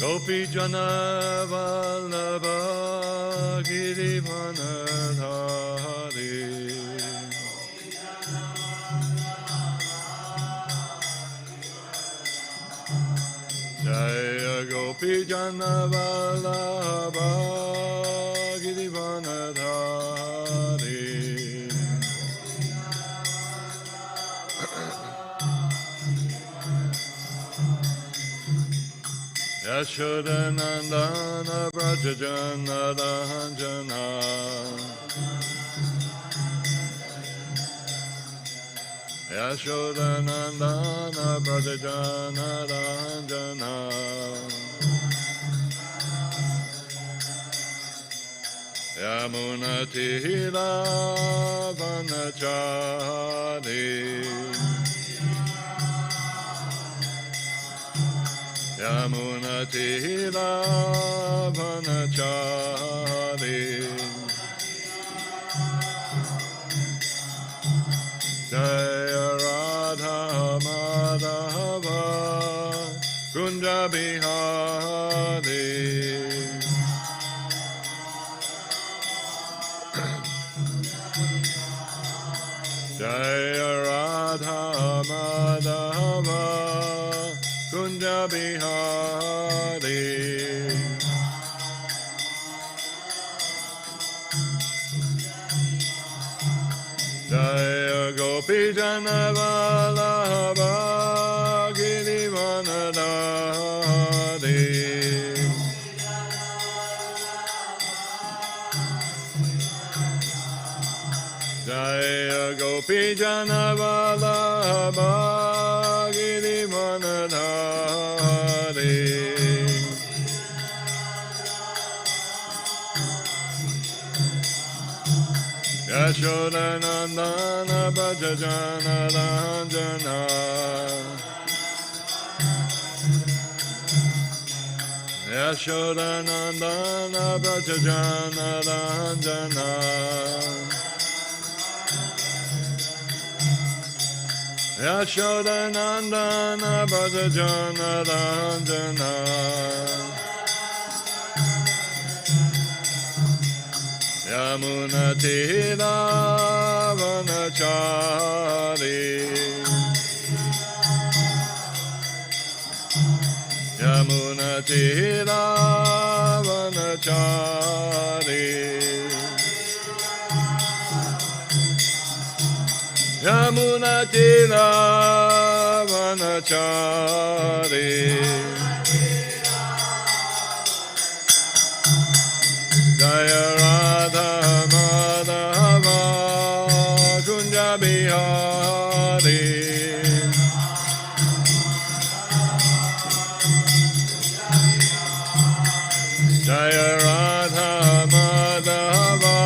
Gopi Jana Vallabha Girivanadhari Jaya Gopi Jana Vallabha Girivanadhari Yashodanandana Brajajana Ranjana Yashodanandana Brajajana Ranjana Yamunatihira Vanachari Yamunatihira Vanachari Jaya Radha Madhava Kunja Bihari Jaya Radha Madhava Kunja Bihari Jaya Gopi Jana Vallabha Girivanadhari Jaya Gopi Jana Vallabha Girivanadhari Yashodanandana Brajajana Ranjana Yashodanandana Brajajana Ranjana Yashodanandana Brajajana Ranjana Yamunatihira Vanachari Yamunatihira Vanachari Yamunatihira Vanachari Jaya Radha Madhava Kunja Bihari Jaya Radha Madhava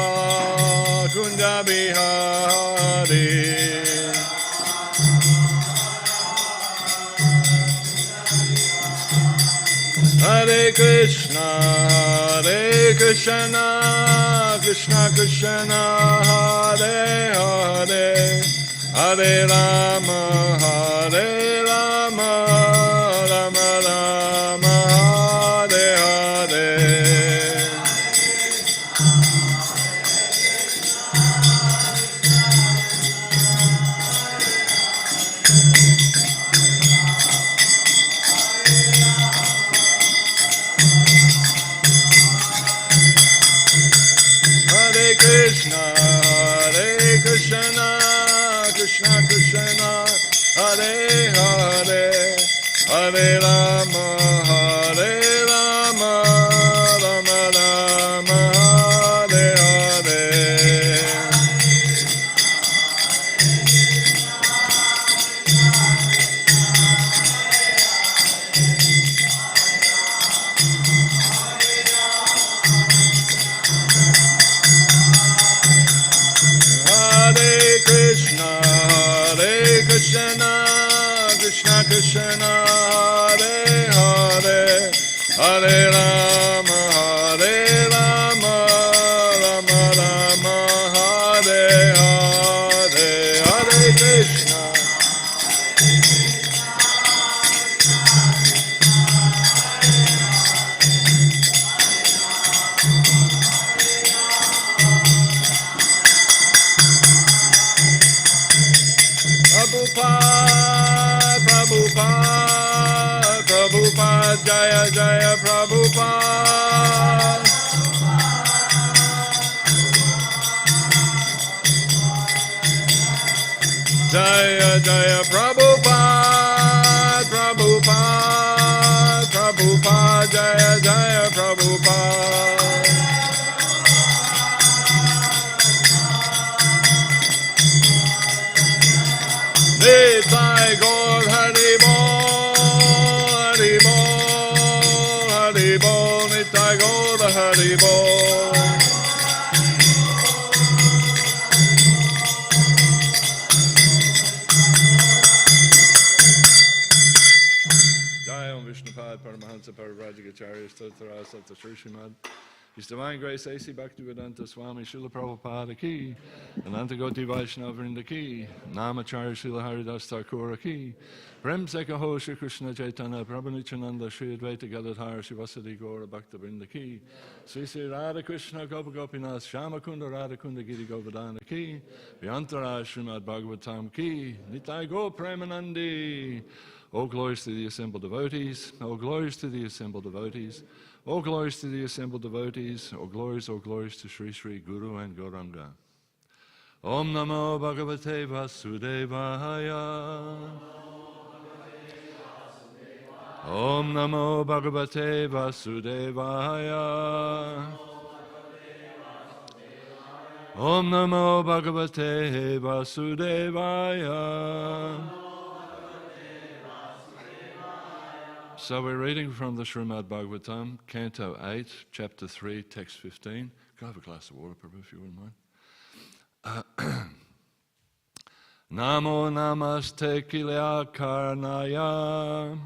Kunja Bihari Hare Krishna Krishna Krishna Hare Hare Hare Rama Rama Rama Hare Hare Krishna Krishna Krishna Hare Hare Hare Rama Rama Rama Hare Hare Krishna Krishna Hare Hare Hare Rama Rama Rama Hare Hare Hare Krishna Prabhupada, Prabhupada, Prabhupada, Jaya Jaya Prabhupada. Jaya Jaya Prabhupada, Prabhupada, Prabhupada, Jaya Jaya Prabhupada. Nitai Gaur Hari Bol, Hari Bol, Hari Bol, Nitai Gaur Hari Bol. Jai Om Vishnupad Paramahansa Parivrajaga-acharya Stotra Sata Śrīmad. His Divine Grace A.C. Bhaktivedanta Swami Srila Prabhupada ki, Ananta Goti Vaishnavrinda ki, Namacharya Srila Haridas Thakur ki, Prem Sekaho Shri Krishna Chaitanya Prabhu Nityananda Shri Advaita Gadadhara Shivasadi Gaura Bhakta ki, Sri Sri Radha Krishna Gopa Gopinath Shama Kunda Radha Kunda Giri Govardhana ki, Vyantara Śrīmad Bhāgavatam ki, Nitai Go Premanandi. All glories to the assembled devotees, all glories to the assembled devotees, all glories to the assembled devotees, all glories to Sri Sri Guru and Gauranga. Om Namo Bhagavate Vasudevaya. Om Namo Bhagavate Vasudevaya. Om Namo Bhagavate Vasudevaya. So we're reading from the Śrīmad Bhāgavatam, Canto 8, Chapter 3, Text 15. Can I have a glass of water, Prabhu, if you wouldn't mind? Namo Namaste Kilya Karnaya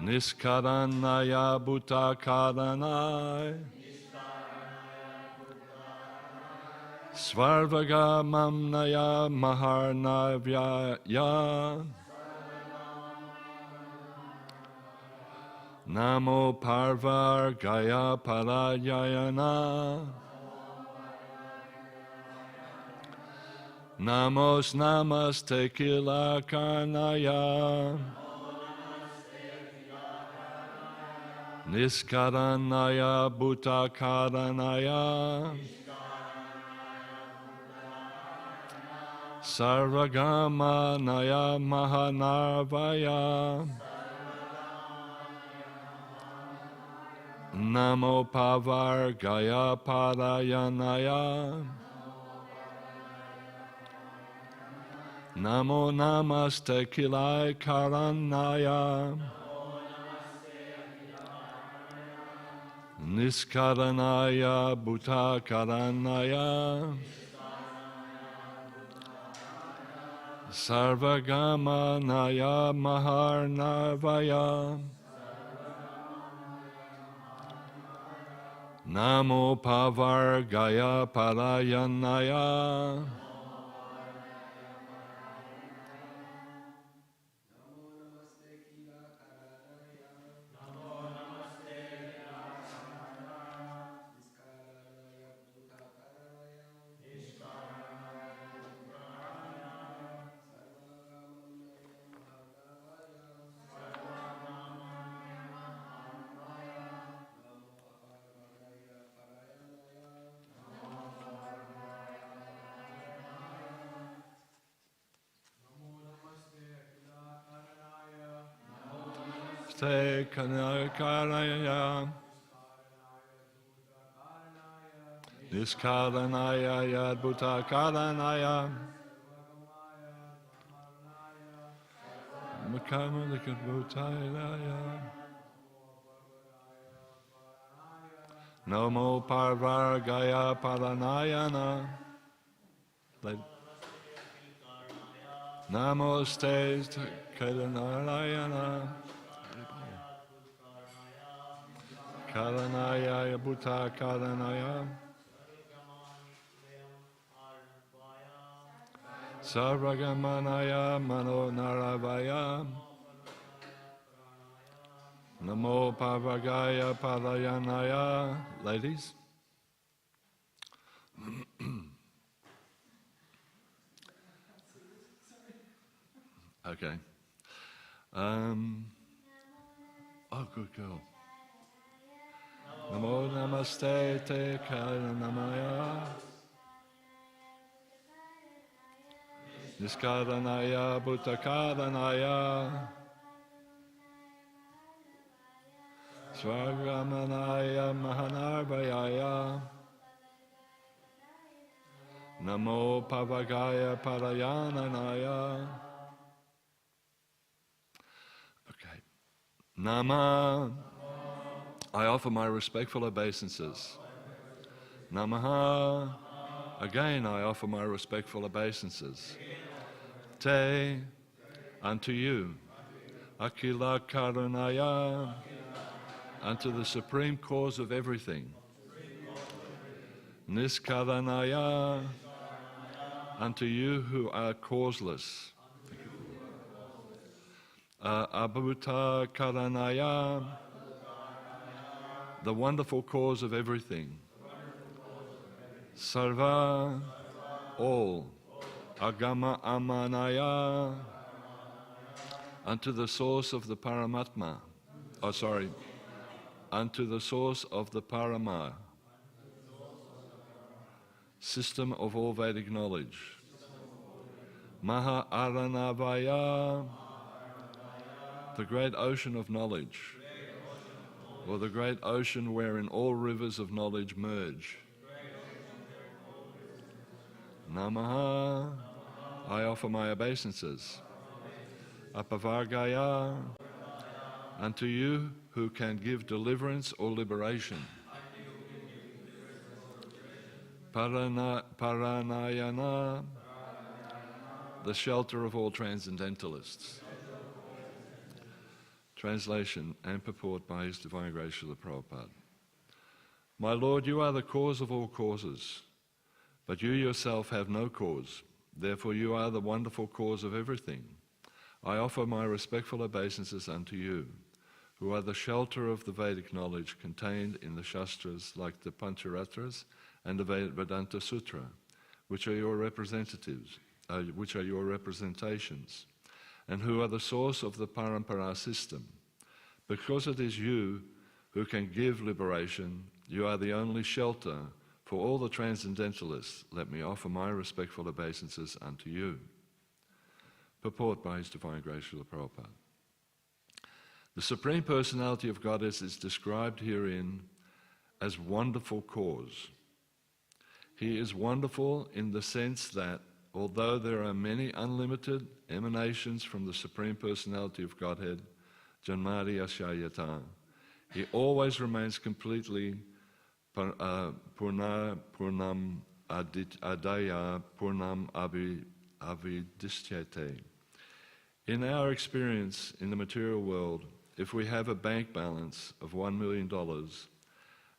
Niskaranaya Bhuta Karanaya Svarvagamamnaya Maharnavyaya Namo Parvar Gaya Parayayana Namos Namaste Kila Karnaya Niskaranaya Bhuta Karanaya Sarvagama Naya Mahanarvaya Namo Pavar Gaya Parayanaya Namo Namaste Kilai Karanaya Niskaranaya Bhuta Karanaya Sarvagama Naya Maharnavaya Namo Pavar Gaya Parayanaya Te Kanakaraya Niskaranaya Yadbhuta Karanaya Makamalakadbhutaya Namo Parvar Gaya Paranayana Namaste Karanayana Karanaya Bhuta Karanaya Sarvagamanaya Mano Naravaya Namo Pavagaya Parayanaya. Ladies, Okay. Good girl. Namo namaste te karanamaya niskaranaya bhutakaranaya swagamanaya mahanarvayaya namo pavagaya parayananaya. Okay. Nama, I offer my respectful obeisances. Namaha, again I offer my respectful obeisances. Te, unto you. Akila Karunaya, unto the supreme cause of everything. Niskaranaya, unto you who are causeless. Abhuta Karanaya, the wonderful cause of everything. Sarva, all. Agama Amanaya, unto the source of the Paramatma. Unto the source of the Parama, system of all Vedic knowledge. Maha Aranavaya, the great ocean of knowledge, or the great ocean wherein all rivers of knowledge merge. Namaha, I offer my obeisances. Apavargaya, unto you who can give deliverance or liberation. Paranayana, the shelter of all transcendentalists. Translation and purport by His Divine Grace Srila Prabhupada. My Lord, you are the cause of all causes, but you yourself have no cause. Therefore you are the wonderful cause of everything. I offer my respectful obeisances unto you, who are the shelter of the Vedic knowledge contained in the Shastras like the Pancharatras and the Vedanta Sutra, which are your representatives, which are your representations, and who are the source of the Parampara system. Because it is you who can give liberation, you are the only shelter for all the transcendentalists. Let me offer my respectful obeisances unto you. Purport by His Divine Grace Srila Prabhupada. The Supreme Personality of Godhead is described herein as wonderful cause. He is wonderful in the sense that although there are many unlimited emanations from the Supreme Personality of Godhead, Janmari Ashayata, He always remains completely Purnam Adaya Purnam Avidishyate. In our experience in the material world, if we have a bank balance of $1 million,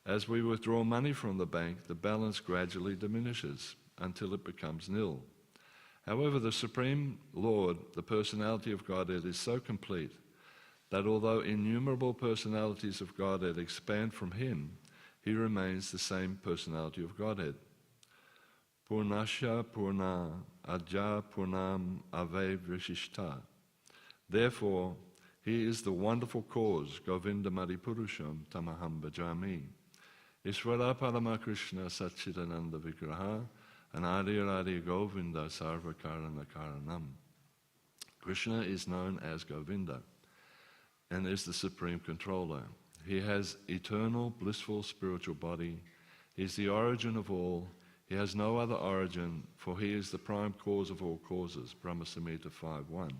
as we withdraw money from the bank, the balance gradually diminishes until it becomes nil. However, the Supreme Lord, the Personality of Godhead, is so complete that although innumerable personalities of Godhead expand from Him, He remains the same Personality of Godhead. Purnasya Purna Ajja Purnam Ave Vrishishta. Therefore, He is the wonderful cause, Govinda Maripurusham Tamaham Bhajami. Ishvara Parama Krishna Satchidananda Vigraha Anadi Radhi Govinda Sarva Karana Karanam. Krishna is known as Govinda and is the Supreme Controller. He has eternal, blissful spiritual body. He is the origin of all. He has no other origin, for He is the prime cause of all causes. Brahma Samhita 5.1.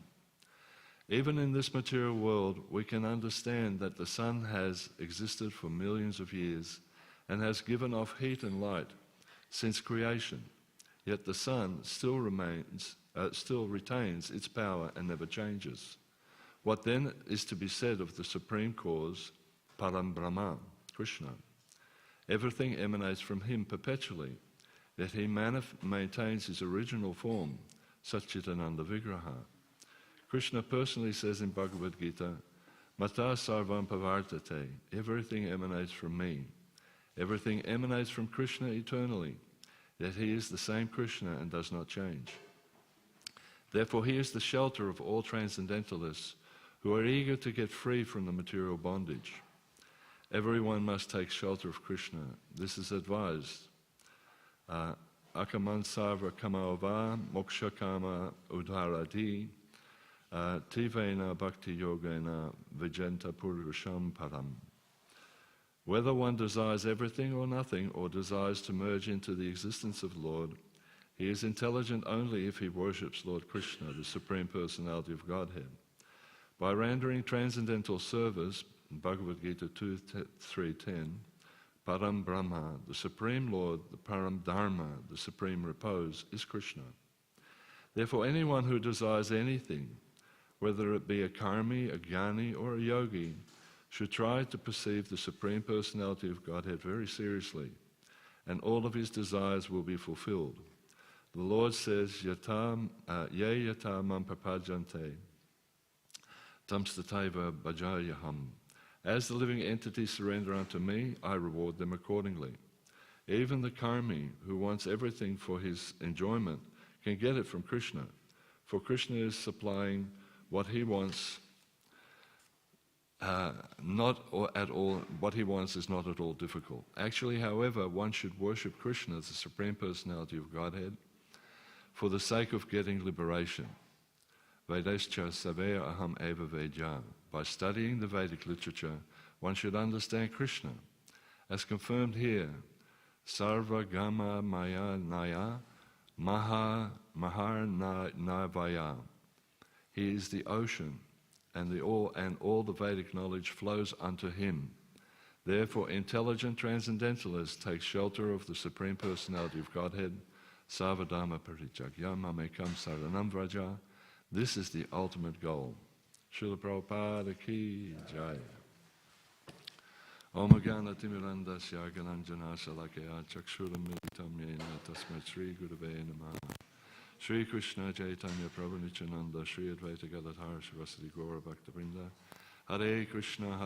Even in this material world, we can understand that the sun has existed for millions of years and has given off heat and light since creation. Yet the sun still retains its power and never changes. What then is to be said of the Supreme Cause, Param Brahma, Krishna? Everything emanates from Him perpetually, yet He maintains His original form, Satchitananda Vigraha. Krishna personally says in Bhagavad Gita, Mata sarvam pavartate, everything emanates from me. Everything emanates from Krishna eternally, yet He is the same Krishna and does not change. Therefore he is the shelter of all transcendentalists who are eager to get free from the material bondage. Everyone must take shelter of Krishna. This is advised. Akaman sarva kamaava moksha kama udharati tivena bhakti yogena vijanta purusham param. Whether one desires everything or nothing, or desires to merge into the existence of Lord, he is intelligent only if he worships Lord Krishna, the Supreme Personality of Godhead. By rendering transcendental service, Bhagavad Gita 2.3.10, Param Brahma, the Supreme Lord, the Param Dharma, the Supreme Repose, is Krishna. Therefore anyone who desires anything, whether it be a karmi, a jnani, or a yogi, should try to perceive the Supreme Personality of Godhead very seriously, and all of his desires will be fulfilled. The Lord says, Ye yata mam papajante, tamstataiva bhajayaham. As the living entities surrender unto me, I reward them accordingly. Even the karmi, who wants everything for his enjoyment, can get it from Krishna, for Krishna is supplying what he wants. What he wants is not at all difficult. Actually, however, one should worship Krishna, the Supreme Personality of Godhead, for the sake of getting liberation. Vedescha saveya aham eva vedya. By studying the Vedic literature, one should understand Krishna. As confirmed here, sarva gama maya naya mahar navaya. He is the ocean, and all the Vedic knowledge flows unto him. Therefore, intelligent transcendentalists take shelter of the Supreme Personality of Godhead, Sarvadharma Parijagya Mamekam Saranam Vraja. This is the ultimate goal. Srila Prabhupada ki jai. Om Gana Timiranda Syagananjana Salakaya Chakshuram Militam Yena Tasmat Sri Gurave Namaha. Shri Krishna Chaitanya Prabhu Nityananda Shri Advaita Gadadhara Shivasati Gaura Bhaktivedanta. Hare Krishna,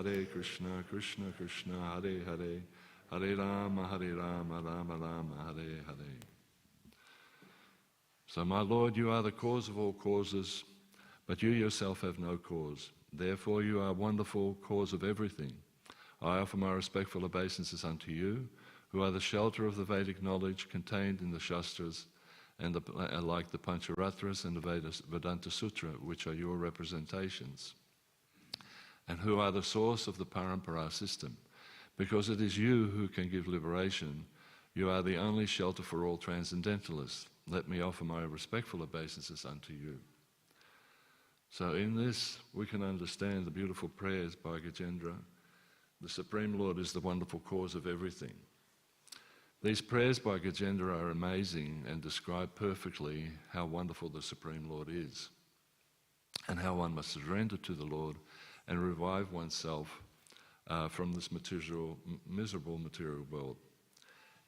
Krishna Krishna, Hare Hare, Hare Rama, Rama Rama, Hare Hare. So, my Lord, you are the cause of all causes, but you yourself have no cause. Therefore, you are wonderful cause of everything. I offer my respectful obeisances unto you, who are the shelter of the Vedic knowledge contained in the Shastras, and like the Pancharatras and the Vedanta Sutra, which are your representations, and who are the source of the Parampara system. Because it is you who can give liberation, you are the only shelter for all transcendentalists. Let me offer my respectful obeisances unto you. So in this, we can understand the beautiful prayers by Gajendra. The Supreme Lord is the wonderful cause of everything. These prayers by Gajendra are amazing and describe perfectly how wonderful the Supreme Lord is, and how one must surrender to the Lord and revive oneself from this miserable material world.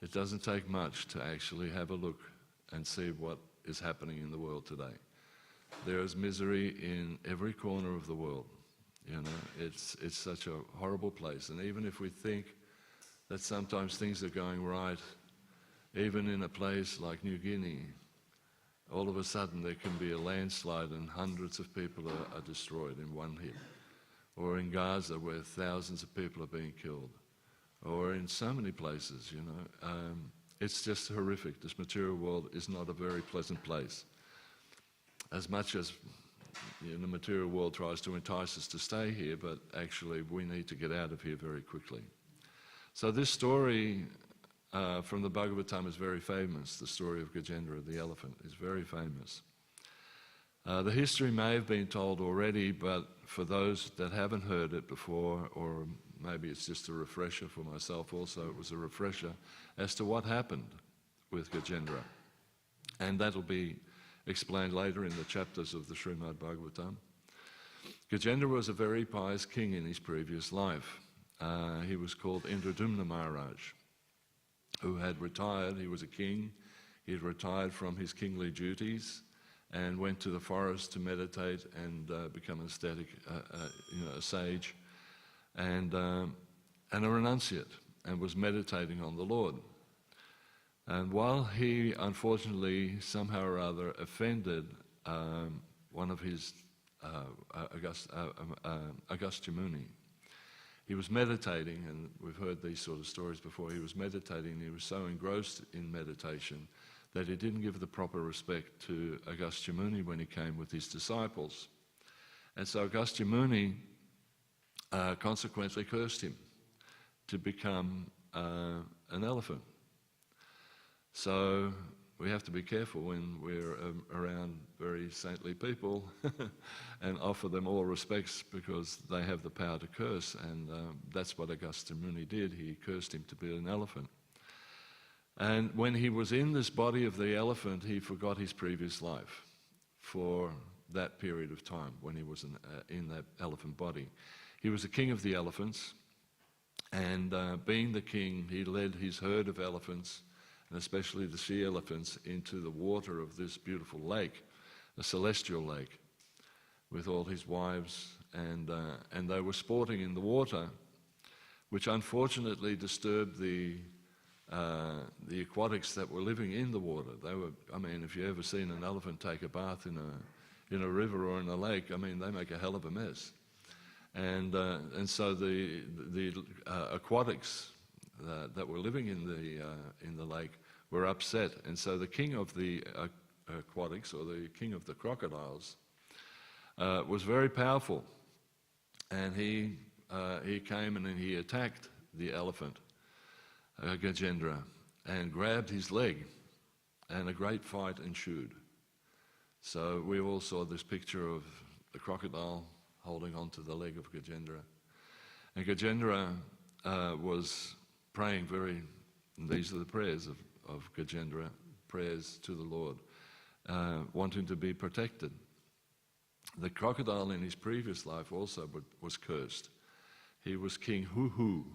It doesn't take much to actually have a look and see what is happening in the world today. There is misery in every corner of the world. You know, it's such a horrible place. And even if we think that sometimes things are going right, even in a place like New Guinea, all of a sudden there can be a landslide and hundreds of people are destroyed in one hit. Or in Gaza, where thousands of people are being killed. Or in so many places, you know. It's just horrific. This material world is not a very pleasant place. As much as the material world tries to entice us to stay here, but actually we need to get out of here very quickly. So this story from the Bhagavatam is very famous. The story of Gajendra, the elephant, is very famous. The history may have been told already, but for those that haven't heard it before, or maybe it's just a refresher for myself also, it was a refresher as to what happened with Gajendra. And that'll be explained later in the chapters of the Śrīmad Bhāgavatam. Gajendra was a very pious king in his previous life. He was called Indradumna Maharaj, who had retired. He was a king. He had retired from his kingly duties and went to the forest to meditate and become an ascetic, a sage, and a renunciate, and was meditating on the Lord. And while he unfortunately somehow or other offended one of his Agastya Muni. He was meditating, and we've heard these sort of stories before. He was meditating, and he was so engrossed in meditation that he didn't give the proper respect to Agastya Muni when he came with his disciples. And so Agastya Muni consequently cursed him to become an elephant. So we have to be careful when we're around very saintly people and offer them all respects, because they have the power to curse, and that's what Agastya Muni did. He cursed him to be an elephant. And when he was in this body of the elephant, he forgot his previous life for that period of time when he was in that elephant body. He was the king of the elephants, and being the king, he led his herd of elephants, and especially the she-elephants, into the water of this beautiful lake, a celestial lake, with all his wives, and they were sporting in the water, which unfortunately disturbed the aquatics that were living in the water. They were, I mean, if you've ever seen an elephant take a bath in a river or in a lake, I mean, they make a hell of a mess. And so the aquatics that were living in the lake were upset, and so the king of the aquatics, or the king of the crocodiles, was very powerful, and he came and he attacked the elephant Gajendra and grabbed his leg, and a great fight ensued. So we all saw this picture of the crocodile holding onto the leg of Gajendra, and Gajendra was praying these are the prayers of Gajendra, prayers to the Lord, wanting to be protected. The crocodile in his previous life also was cursed. He was King Hu-Hu,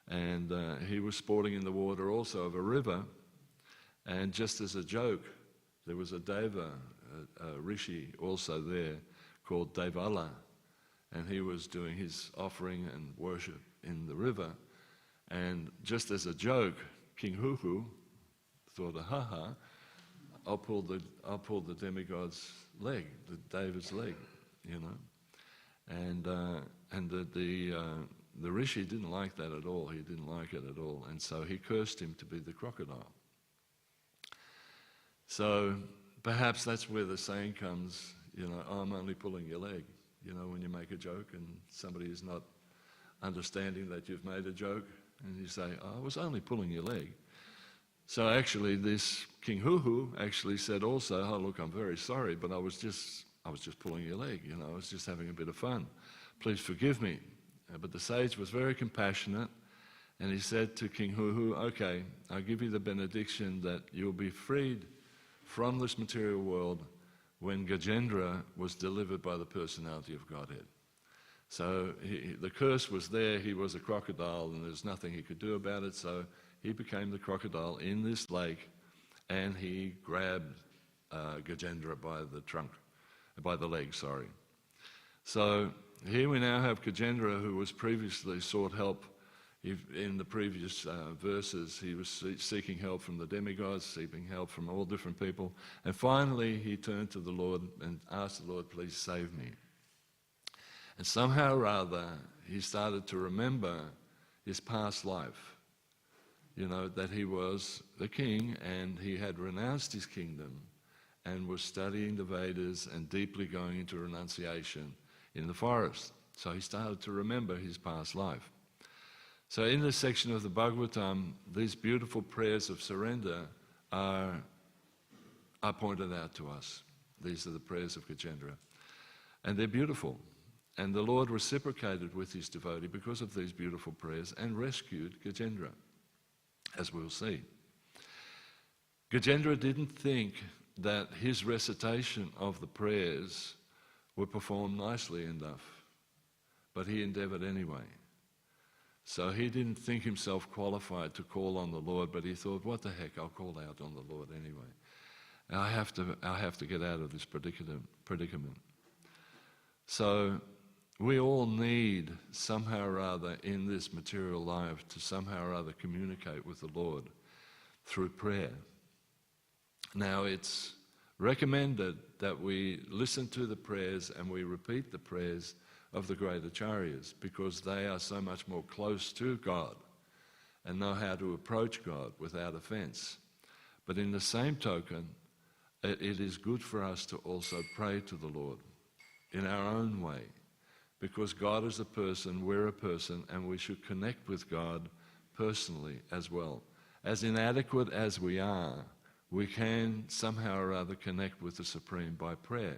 and he was sporting in the water also of a river, and just as a joke, there was a deva, a rishi also there called Devala, and he was doing his offering and worship in the river, and just as a joke, King Hu-Hu thought, I'll pull the demigod's leg, the Deva's leg, you know, and the rishi didn't like that at all. He didn't like it at all, and so he cursed him to be the crocodile. So perhaps that's where the saying comes, you know, oh, I'm only pulling your leg. You know, when you make a joke and somebody is not understanding that you've made a joke, and you say, oh, I was only pulling your leg. So actually this King Hu-Hu actually said also, oh look, I'm very sorry, but I was just pulling your leg, you know, I was just having a bit of fun. Please forgive me. But the sage was very compassionate, and he said to King Hu-Hu, okay, I'll give you the benediction that you'll be freed from this material world when Gajendra was delivered by the personality of Godhead. So the curse was there, he was a crocodile, and there's nothing he could do about it, so he became the crocodile in this lake, and he grabbed Gajendra by the leg. So here we now have Gajendra, who was previously sought help. In the previous verses, he was seeking help from the demigods, seeking help from all different people, and finally he turned to the Lord and asked the Lord, please save me. And somehow or other, he started to remember his past life, you know, that he was the king and he had renounced his kingdom and was studying the Vedas and deeply going into renunciation in the forest. So he started to remember his past life. So in this section of the Bhagavatam, these beautiful prayers of surrender are pointed out to us. These are the prayers of Gajendra. And they're beautiful. And the Lord reciprocated with his devotee because of these beautiful prayers and rescued Gajendra, as we'll see. Gajendra didn't think that his recitation of the prayers were performed nicely enough, but he endeavored anyway. So he didn't think himself qualified to call on the Lord, but he thought, what the heck, I'll call out on the Lord anyway. I have to get out of this predicament. So we all need somehow or other in this material life to somehow or other communicate with the Lord through prayer. Now it's recommended that we listen to the prayers and we repeat the prayers of the great Acharyas, because they are so much more close to God and know how to approach God without offense. But in the same token, it is good for us to also pray to the Lord in our own way, because God is a person, we're a person, and we should connect with God personally as well. As inadequate as we are, we can somehow or other connect with the Supreme by prayer.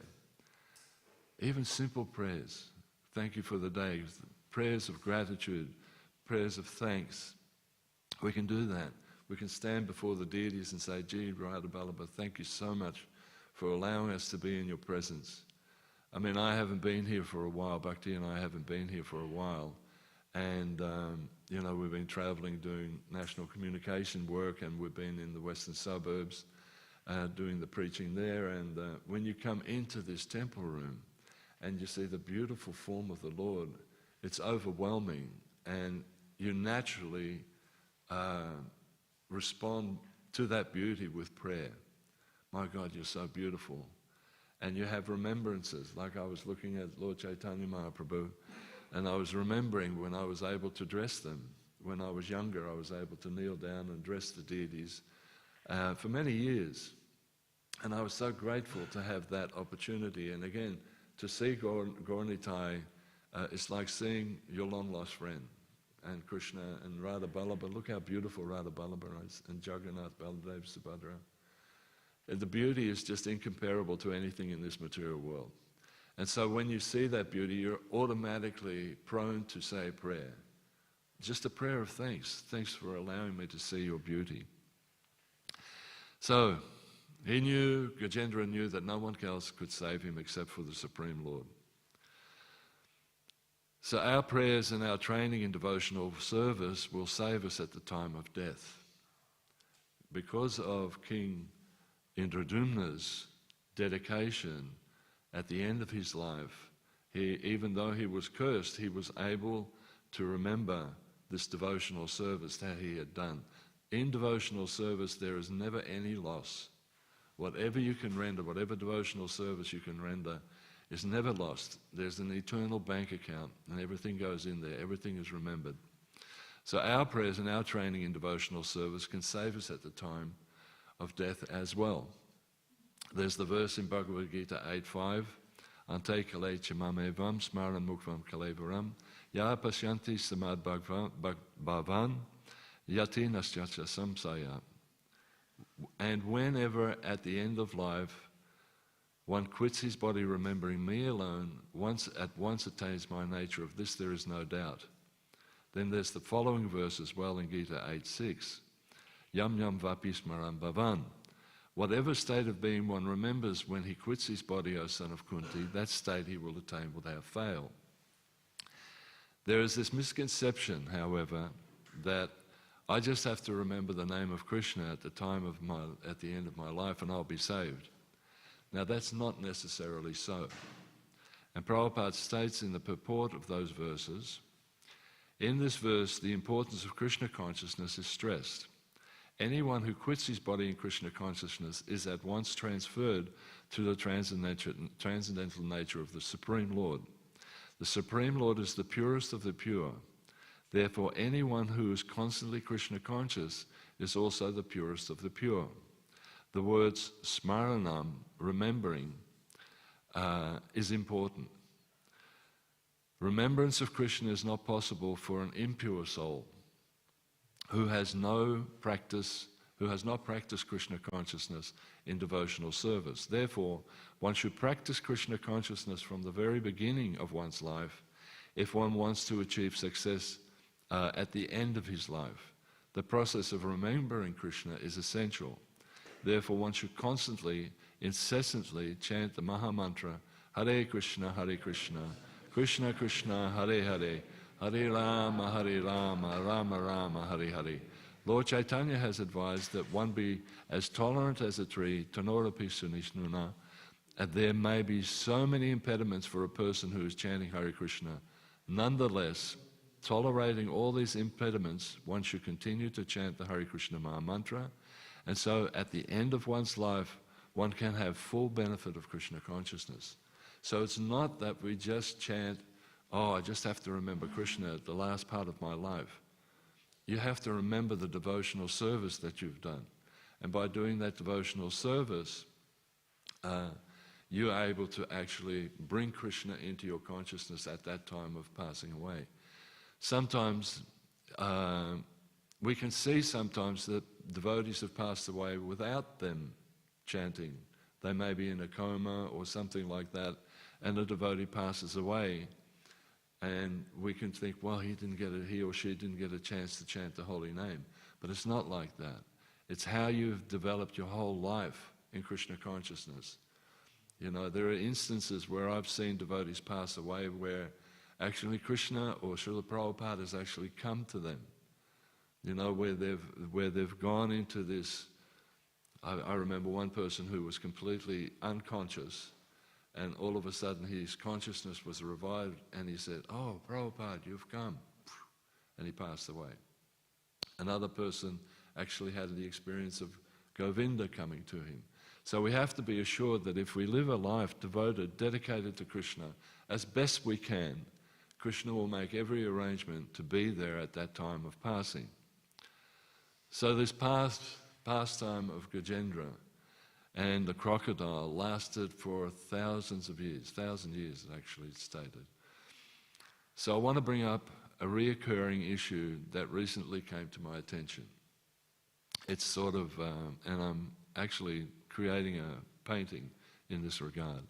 Even simple prayers, thank you for the day, prayers of gratitude, prayers of thanks, we can do that. We can stand before the deities and say, gee, Radha Ballabha, thank you so much for allowing us to be in your presence. I mean, I haven't been here for a while, Bhakti and I haven't been here for a while, and we've been travelling doing national communication work, and we've been in the western suburbs doing the preaching there, and when you come into this temple room and you see the beautiful form of the Lord, it's overwhelming, and you naturally respond to that beauty with prayer. My God, you're so beautiful. And you have remembrances, like I was looking at Lord Chaitanya Mahaprabhu, and I was remembering when I was able to dress them. When I was younger, I was able to kneel down and dress the deities for many years. And I was so grateful to have that opportunity. And again, to see Gaur-Nitai, it's like seeing your long-lost friend. And Krishna and Radha Ballabha, look how beautiful Radha Ballabha is, and Jagannath, Baladev, Subhadra. And the beauty is just incomparable to anything in this material world. And so when you see that beauty, you're automatically prone to say a prayer. Just a prayer of thanks. Thanks for allowing me to see your beauty. So, Gajendra knew that no one else could save him except for the Supreme Lord. So our prayers and our training in devotional service will save us at the time of death. Because of King Indradumna's dedication at the end of his life, even though he was cursed, he was able to remember this devotional service that he had done. In devotional service, there is never any loss. Whatever you can render, whatever devotional service you can render, is never lost. There's an eternal bank account, and everything goes in there. Everything is remembered. So our prayers and our training in devotional service can save us at the time of death as well. There's the verse in Bhagavad Gita 8.5, Ante kale chamamevam smaran mukvam kalevaram ya pasyanti samad bhavan yati nasyacha samsaya. And whenever at the end of life one quits his body remembering me alone, at once attains my nature, of this there is no doubt. Then there's the following verse as well in Gita 8.6, Yam yam vapi smaran bhavan. Whatever state of being one remembers when he quits his body, O son of Kunti, that state he will attain without fail. There is this misconception, however, that I just have to remember the name of Krishna at the end of my life and I'll be saved. Now that's not necessarily so. And Prabhupada states in the purport of those verses, in this verse the importance of Krishna consciousness is stressed. Anyone who quits his body in Krishna consciousness is at once transferred to the transcendental nature of the Supreme Lord. The Supreme Lord is the purest of the pure. Therefore, anyone who is constantly Krishna conscious is also the purest of the pure. The words smaranam, remembering, is important. Remembrance of Krishna is not possible for an impure soul who has not practiced Krishna consciousness in devotional service. Therefore, one should practice Krishna consciousness from the very beginning of one's life if one wants to achieve success at the end of his life. The process of remembering Krishna is essential. Therefore, one should constantly, incessantly chant the Maha Mantra, Hare Krishna, Krishna Krishna, Hare Hare, Hare Rama, Rama Rama, Hare Hare. Lord Chaitanya has advised that one be as tolerant as a tree, Tanorapi Sunishnuna, and there may be so many impediments for a person who is chanting Hare Krishna. Nonetheless, tolerating all these impediments, one should continue to chant the Hare Krishna Maha Mantra, and so at the end of one's life, one can have full benefit of Krishna consciousness. So it's not that we just chant, oh, I just have to remember Krishna at the last part of my life. You have to remember the devotional service that you've done. And by doing that devotional service, you are able to actually bring Krishna into your consciousness at that time of passing away. Sometimes we can see sometimes that devotees have passed away without them chanting. They may be in a coma or something like that, and a devotee passes away, and we can think, well, he or she didn't get a chance to chant the holy name. But it's not like that. It's how you've developed your whole life in Krishna consciousness. You know, there are instances where I've seen devotees pass away where actually Krishna or Srila Prabhupada has actually come to them. You know, where they've gone into this. I remember one person who was completely unconscious, and all of a sudden his consciousness was revived, and he said, "Oh, Prabhupada, you've come," and he passed away. Another person actually had the experience of Govinda coming to him. So we have to be assured that if we live a life devoted, dedicated to Krishna, as best we can, Krishna will make every arrangement to be there at that time of passing. So this pastime of Gajendra and the crocodile lasted for thousands of years, 1,000 years actually it's stated. So I want to bring up a reoccurring issue that recently came to my attention. It's sort of, and I'm actually creating a painting in this regard.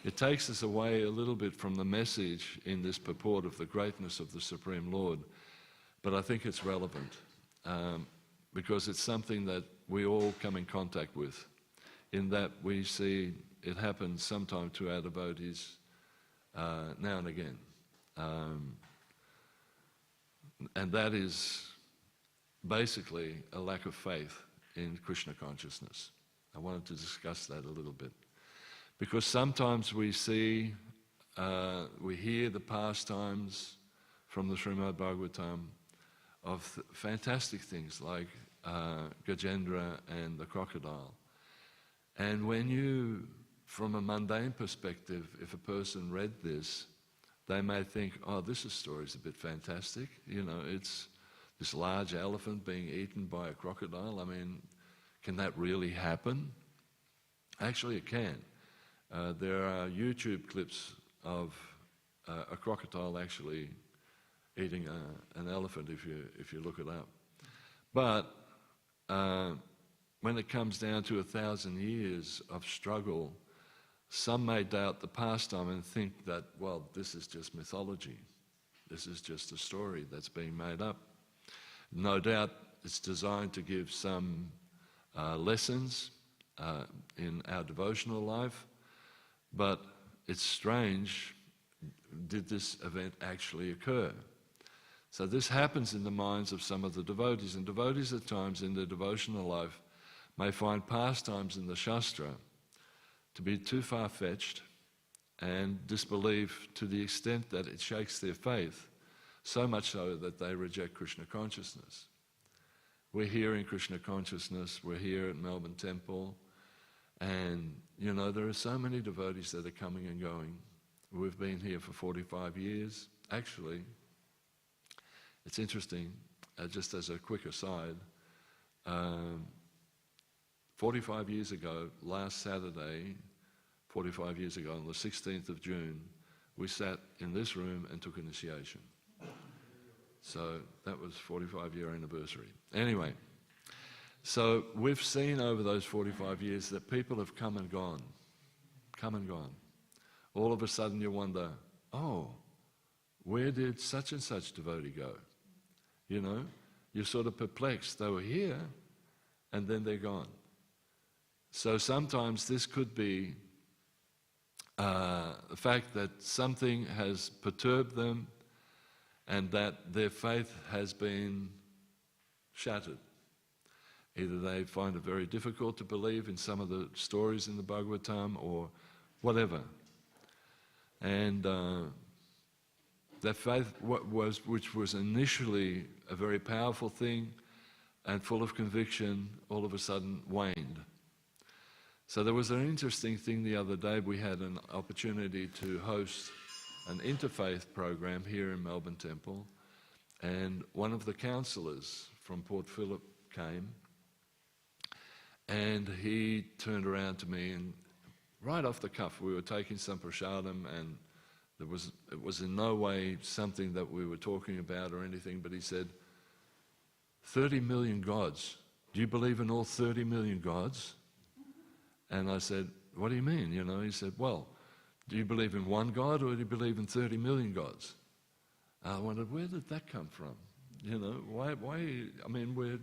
It takes us away a little bit from the message in this purport of the greatness of the Supreme Lord, but I think it's relevant because it's something that we all come in contact with, in that we see it happen sometime to our devotees now and again. And that is basically a lack of faith in Krishna consciousness. I wanted to discuss that a little bit. Because sometimes we see, we hear the pastimes from the Śrīmad Bhāgavatam of fantastic things like Gajendra and the crocodile. And when you, from a mundane perspective, if a person read this, they may think, oh, this story's a bit fantastic. You know, it's this large elephant being eaten by a crocodile. I mean, can that really happen? Actually, it can. There are YouTube clips of a crocodile actually eating an elephant if you look it up. But when it comes down to 1,000 years of struggle, some may doubt the pastime and think that, well, this is just mythology. This is just a story that's being made up. No doubt it's designed to give some lessons in our devotional life, but it's strange, did this event actually occur? So this happens in the minds of some of the devotees, and devotees at times in their devotional life may find pastimes in the Shastra to be too far-fetched and disbelieve to the extent that it shakes their faith, so much so that they reject Krishna consciousness. We're here in Krishna consciousness, we're here at Melbourne Temple, and you know, there are so many devotees that are coming and going. We've been here for 45 years. Actually, it's interesting, just as a quick aside, 45 years ago, last Saturday, 45 years ago, on the 16th of June, we sat in this room and took initiation. So that was 45-year anniversary. Anyway, so we've seen over those 45 years that people have come and gone. All of a sudden you wonder, oh, where did such and such devotee go? You know, you're sort of perplexed. They were here and then they're gone. So sometimes this could be the fact that something has perturbed them and that their faith has been shattered. Either they find it very difficult to believe in some of the stories in the Bhagavatam or whatever. And their faith, which was initially a very powerful thing and full of conviction, all of a sudden waned. So there was an interesting thing the other day. We had an opportunity to host an interfaith program here in Melbourne Temple, and one of the counsellors from Port Phillip came, and he turned around to me, and right off the cuff, we were taking some prasadam, and it was in no way something that we were talking about or anything, but he said, 30 million gods. Do you believe in all 30 million gods? And I said, what do you mean? You know, he said, well, do you believe in one God or do you believe in 30 million gods? I wondered, where did that come from? You know, why, I mean,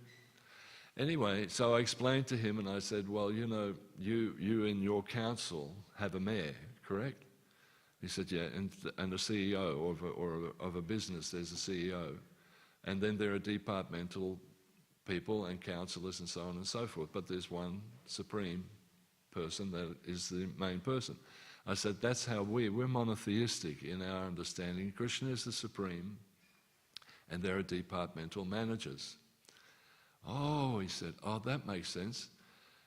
anyway, so I explained to him and I said, well, you know, you in your council have a mayor, correct? He said, yeah, and a CEO of a business, there's a CEO. And then there are departmental people and councillors and so on and so forth, but there's one supreme person that is the main person. I said, that's how we're monotheistic in our understanding. Krishna is the supreme, and there are departmental managers. Oh, he said, oh, that makes sense.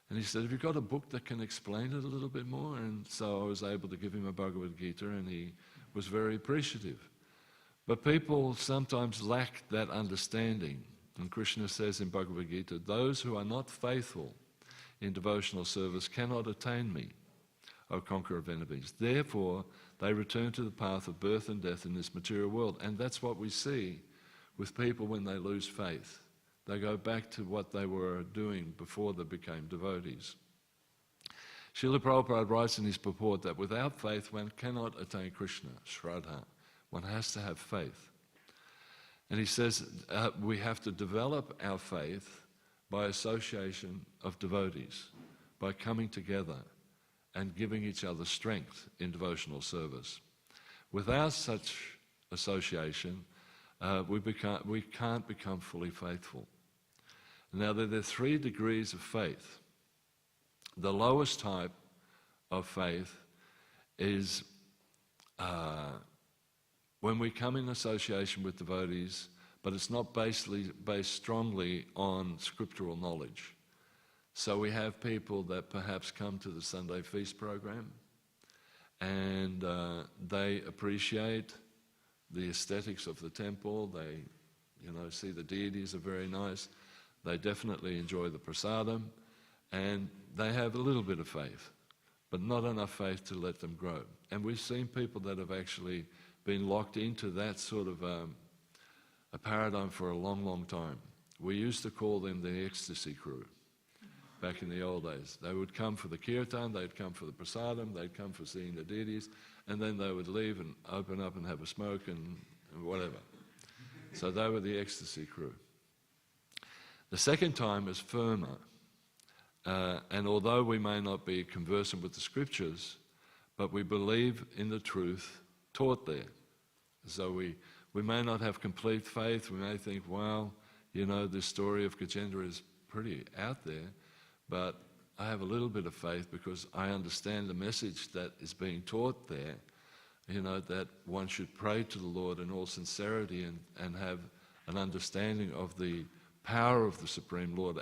And he said, have you got a book that can explain it a little bit more? And so I was able to give him a Bhagavad Gita, and he was very appreciative. But people sometimes lack that understanding. And Krishna says in Bhagavad Gita, those who are not faithful in devotional service cannot attain me, O conqueror of enemies. Therefore, they return to the path of birth and death in this material world. And that's what we see with people when they lose faith. They go back to what they were doing before they became devotees. Srila Prabhupada writes in his purport that without faith one cannot attain Krishna, Shraddha. One has to have faith. And he says we have to develop our faith by association of devotees, by coming together and giving each other strength in devotional service. Without such association, we can't become fully faithful. Now, there are 3 degrees of faith. The lowest type of faith is when we come in association with devotees, but it's not based strongly on scriptural knowledge. So we have people that perhaps come to the Sunday Feast program, and they appreciate the aesthetics of the temple. They, see the deities are very nice. They definitely enjoy the prasadam, and they have a little bit of faith, but not enough faith to let them grow. And we've seen people that have actually been locked into that sort of a paradigm for a long, long time. We used to call them the ecstasy crew back in the old days. They would come for the kirtan, they'd come for the prasadam, they'd come for seeing the deities, and then they would leave and open up and have a smoke and whatever. So they were the ecstasy crew. The second time is firmer, and although we may not be conversant with the scriptures, but we believe in the truth taught there. So we may not have complete faith. We may think, well, this story of Gajendra is pretty out there, but I have a little bit of faith because I understand the message that is being taught there, that one should pray to the Lord in all sincerity and have an understanding of the power of the Supreme Lord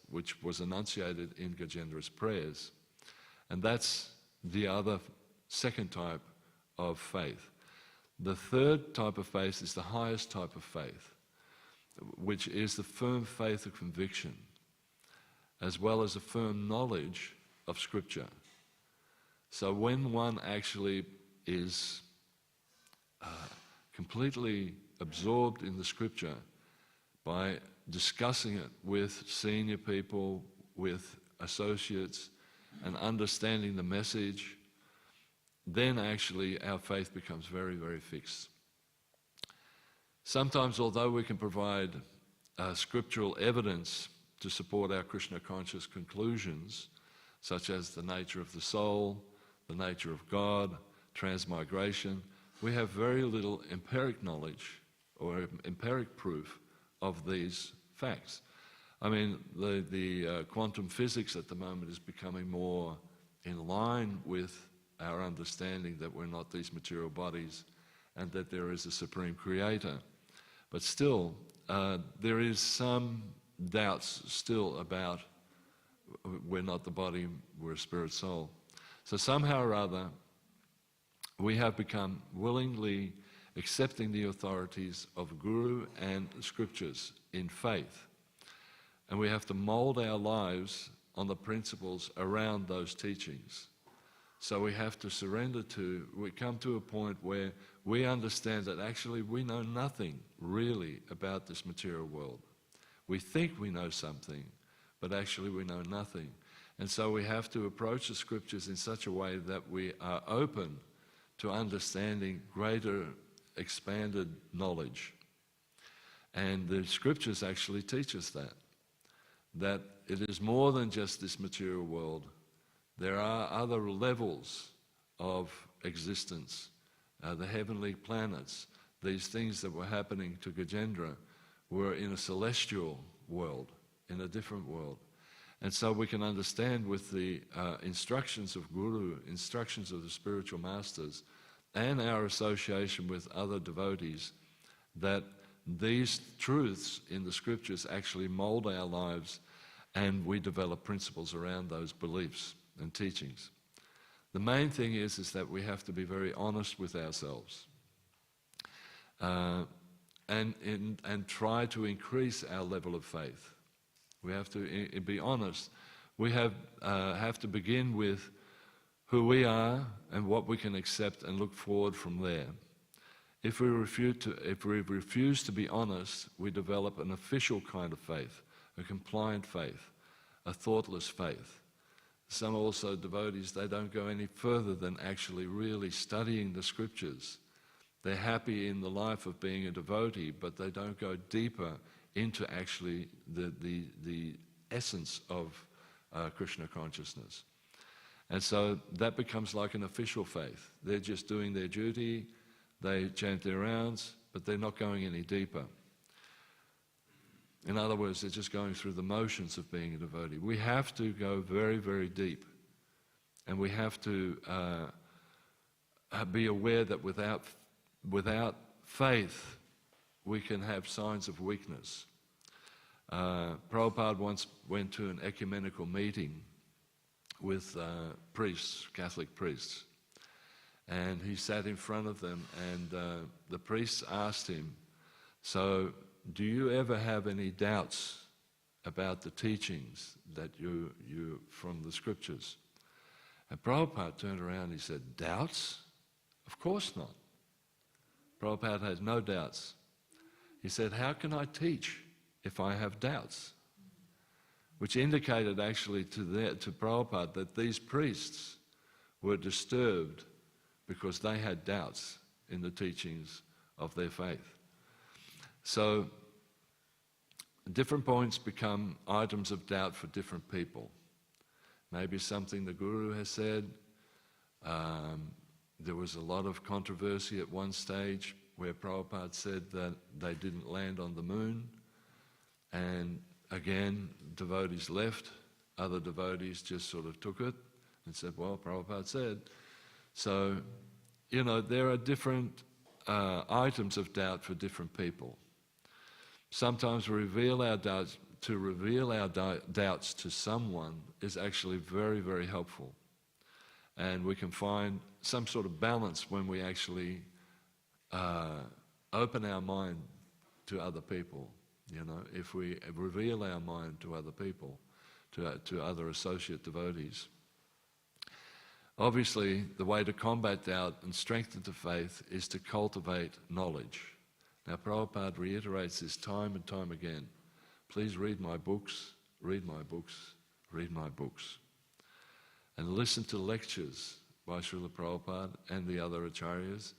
which was enunciated in Gajendra's prayers. And that's the other second type of faith. The third type of faith is the highest type of faith, which is the firm faith of conviction, as well as a firm knowledge of Scripture. So when one actually is completely absorbed in the Scripture by discussing it with senior people, with associates, and understanding the message, then actually our faith becomes very, very fixed. Sometimes, although we can provide scriptural evidence to support our Krishna conscious conclusions, such as the nature of the soul, the nature of God, transmigration, we have very little empiric knowledge or empiric proof of these facts. I mean, the quantum physics at the moment is becoming more in line with our understanding that we're not these material bodies and that there is a supreme creator. But still, there is some doubts still about we're not the body, we're a spirit soul. So somehow or other, we have become willingly accepting the authorities of Guru and scriptures in faith. And we have to mold our lives on the principles around those teachings. So we have to surrender to, we come to a point where we understand that actually we know nothing really about this material world. We think we know something, but actually we know nothing. And so we have to approach the scriptures in such a way that we are open to understanding greater expanded knowledge. And the scriptures actually teach us that it is more than just this material world. There are other levels of existence, the heavenly planets. These things that were happening to Gajendra were in a celestial world, in a different world. And so we can understand with the instructions of Guru, instructions of the spiritual masters, and our association with other devotees, that these truths in the scriptures actually mold our lives, and we develop principles around those beliefs and teachings. The main thing is that we have to be very honest with ourselves and try to increase our level of faith. We have to be honest. We have to begin with who we are and what we can accept and look forward from there. If we refuse to be honest, we develop an official kind of faith, a compliant faith, a thoughtless faith. Some also devotees, they don't go any further than actually really studying the scriptures. They're happy in the life of being a devotee, but they don't go deeper into actually the essence of Krishna consciousness. And so that becomes like an official faith. They're just doing their duty, they chant their rounds, but they're not going any deeper. In other words, they're just going through the motions of being a devotee. We have to go very, very deep. And we have to be aware that without faith, we can have signs of weakness. Prabhupada once went to an ecumenical meeting with priests, Catholic priests. And he sat in front of them, and the priests asked him, "So, do you ever have any doubts about the teachings that you from the scriptures?" And Prabhupada turned around and he said, "Doubts? Of course not." Prabhupada had no doubts. He said, "How can I teach if I have doubts?" Which indicated actually to Prabhupada that these priests were disturbed because they had doubts in the teachings of their faith. So different points become items of doubt for different people. Maybe something the Guru has said. There was a lot of controversy at one stage where Prabhupada said that they didn't land on the moon. And again, devotees left. Other devotees just sort of took it and said, "Well, Prabhupada said." So, there are different items of doubt for different people. Sometimes to reveal our doubts to someone is actually very, very helpful. And we can find some sort of balance when we actually open our mind to other people. If we reveal our mind to other people, to other associate devotees. Obviously, the way to combat doubt and strengthen the faith is to cultivate knowledge. Now, Prabhupada reiterates this time and time again. Please read my books, read my books, read my books. And listen to lectures by Srila Prabhupada and the other Acharyas,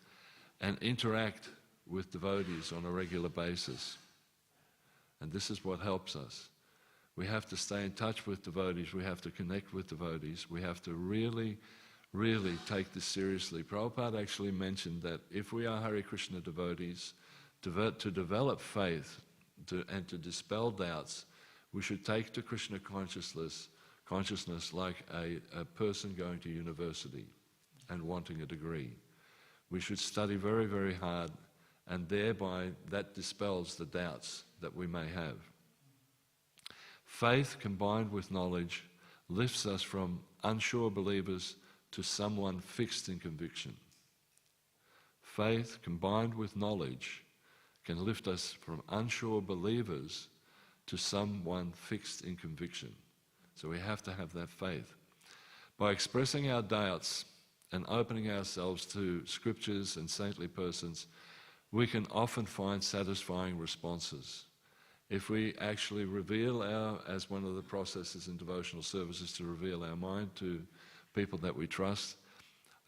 and interact with devotees on a regular basis. And this is what helps us. We have to stay in touch with devotees, we have to connect with devotees, we have to really, really take this seriously. Prabhupada actually mentioned that if we are Hare Krishna devotees, to develop faith and to dispel doubts, we should take to Krishna consciousness like a person going to university and wanting a degree. We should study very, very hard, and thereby that dispels the doubts that we may have. Faith combined with knowledge lifts us from unsure believers to someone fixed in conviction. Faith combined with knowledge can lift us from unsure believers to someone fixed in conviction. So we have to have that faith. By expressing our doubts and opening ourselves to scriptures and saintly persons, we can often find satisfying responses. If we actually reveal as one of the processes in devotional services, to reveal our mind to people that we trust,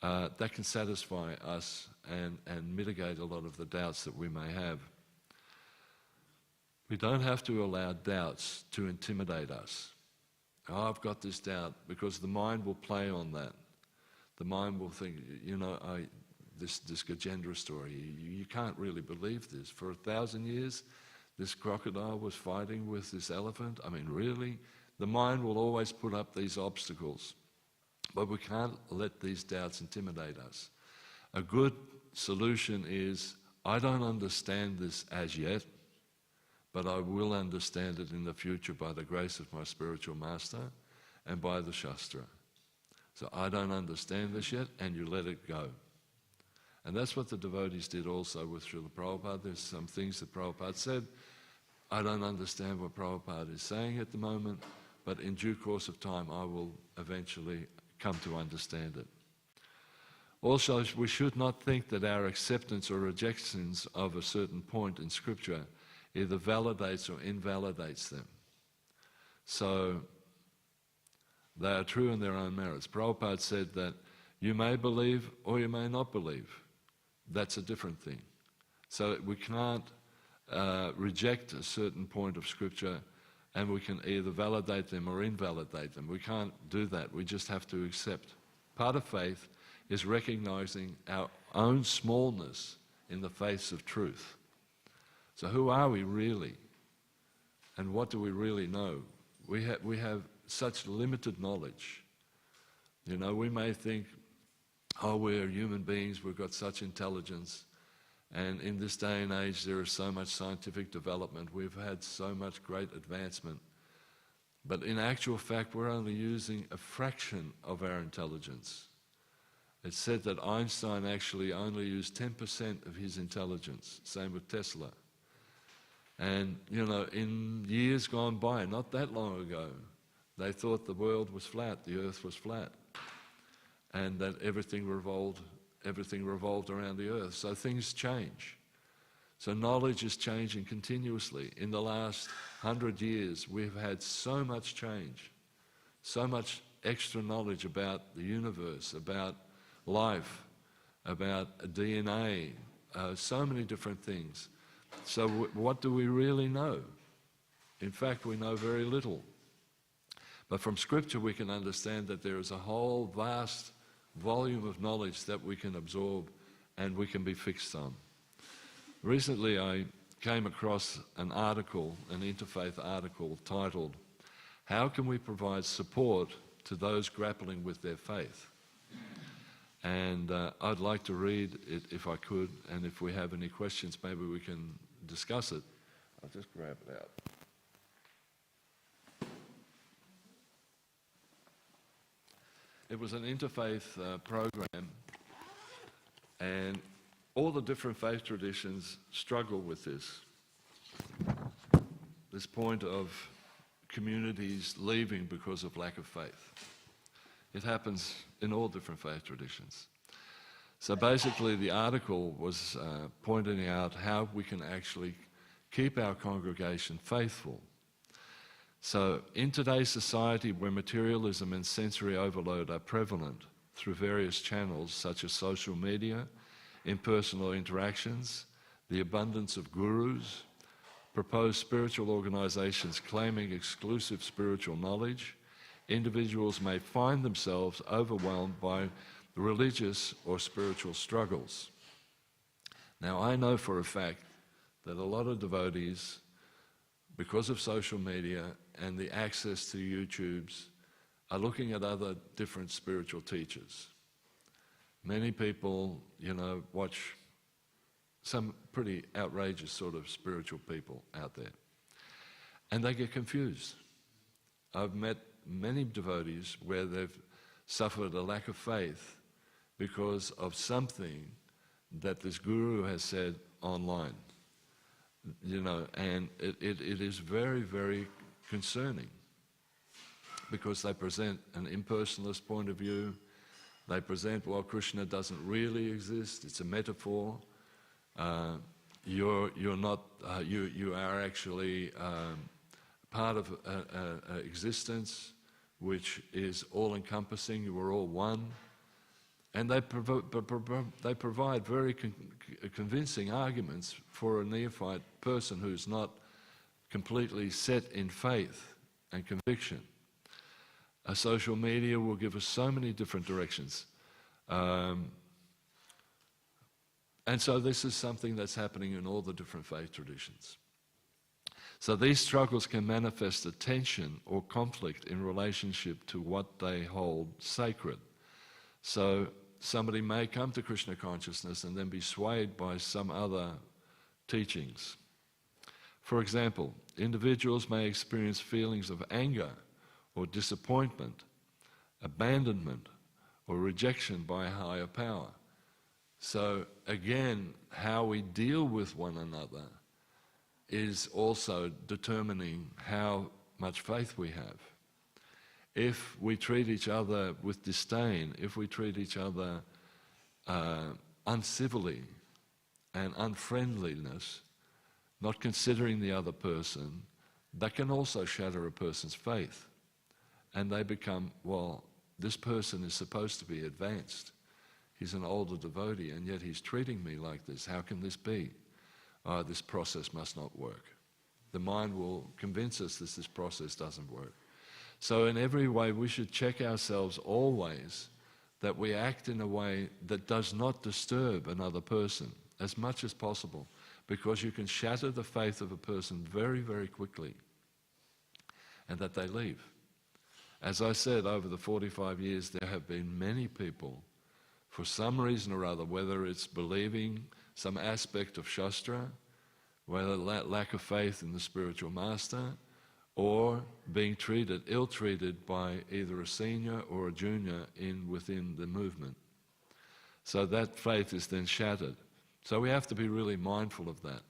that can satisfy us and mitigate a lot of the doubts that we may have. We don't have to allow doubts to intimidate us. Oh, I've got this doubt, because the mind will play on that. The mind will think, this Gajendra story, you can't really believe this. For 1,000 years, this crocodile was fighting with this elephant. I mean, really? The mind will always put up these obstacles. But we can't let these doubts intimidate us. A good solution is, I don't understand this as yet, but I will understand it in the future by the grace of my spiritual master and by the Shastra. So I don't understand this yet, and you let it go. And that's what the devotees did also with Srila Prabhupada. There's some things that Prabhupada said, I don't understand what Prabhupada is saying at the moment, but in due course of time I will eventually come to understand it. Also, we should not think that our acceptance or rejections of a certain point in Scripture either validates or invalidates them. So they are true in their own merits. Prabhupada said that you may believe or you may not believe. That's a different thing. So we can't reject a certain point of Scripture, and we can either validate them or invalidate them. We can't do that. We just have to accept. Part of faith is recognizing our own smallness in the face of truth. So who are we really? And what do we really know? We have such limited knowledge. We may think, oh, we're human beings, we've got such intelligence, and in this day and age there is so much scientific development, we've had so much great advancement. But in actual fact, we're only using a fraction of our intelligence. It's said that Einstein actually only used 10% of his intelligence, same with Tesla. And, in years gone by, not that long ago, they thought the world was flat, the earth was flat, and that everything revolved around the earth. So things change. So knowledge is changing continuously. In the last 100 years, we've had so much change, so much extra knowledge about the universe, about life, about DNA, so many different things. So what do we really know? In fact, we know very little. But from Scripture we can understand that there is a whole vast volume of knowledge that we can absorb and we can be fixed on. Recently I came across an article, an interfaith article titled, "How can we provide support to those grappling with their faith?" And I'd like to read it if I could, and if we have any questions maybe we can discuss it. I'll just grab it out. It was an interfaith program, and all the different faith traditions struggle with this point of communities leaving because of lack of faith. It happens in all different faith traditions. So basically the article was pointing out how we can actually keep our congregation faithful. So in today's society where materialism and sensory overload are prevalent through various channels such as social media, impersonal interactions, the abundance of gurus, proposed spiritual organizations claiming exclusive spiritual knowledge, individuals may find themselves overwhelmed by religious or spiritual struggles. Now, I know for a fact that a lot of devotees, because of social media and the access to YouTubes, are looking at other different spiritual teachers. Many people, watch some pretty outrageous sort of spiritual people out there, and they get confused. I've met many devotees where they've suffered a lack of faith because of something that this guru has said online. And it is very, very concerning, because they present an impersonalist point of view. They present, well, Krishna doesn't really exist, it's a metaphor. You are actually part of an existence which is all-encompassing, you are all one. And they provide very convincing arguments for a neophyte person who's not completely set in faith and conviction. Social media will give us so many different directions. And so this is something that's happening in all the different faith traditions. So these struggles can manifest a tension or conflict in relationship to what they hold sacred. So somebody may come to Krishna consciousness and then be swayed by some other teachings. For example, individuals may experience feelings of anger or disappointment, abandonment, or rejection by a higher power. So again, how we deal with one another is also determining how much faith we have. If we treat each other with disdain, if we treat each other uncivilly and unfriendliness, not considering the other person, that can also shatter a person's faith. And they become, well, this person is supposed to be advanced. He's an older devotee, and yet he's treating me like this. How can this be? This process must not work. The mind will convince us that this process doesn't work. So in every way, we should check ourselves always that we act in a way that does not disturb another person as much as possible, because you can shatter the faith of a person very, very quickly, and that they leave. As I said, over the 45 years, there have been many people, for some reason or other, whether it's believing some aspect of Shastra, whether lack of faith in the spiritual master, or being ill-treated by either a senior or a junior within the movement. So that faith is then shattered. So we have to be really mindful of that.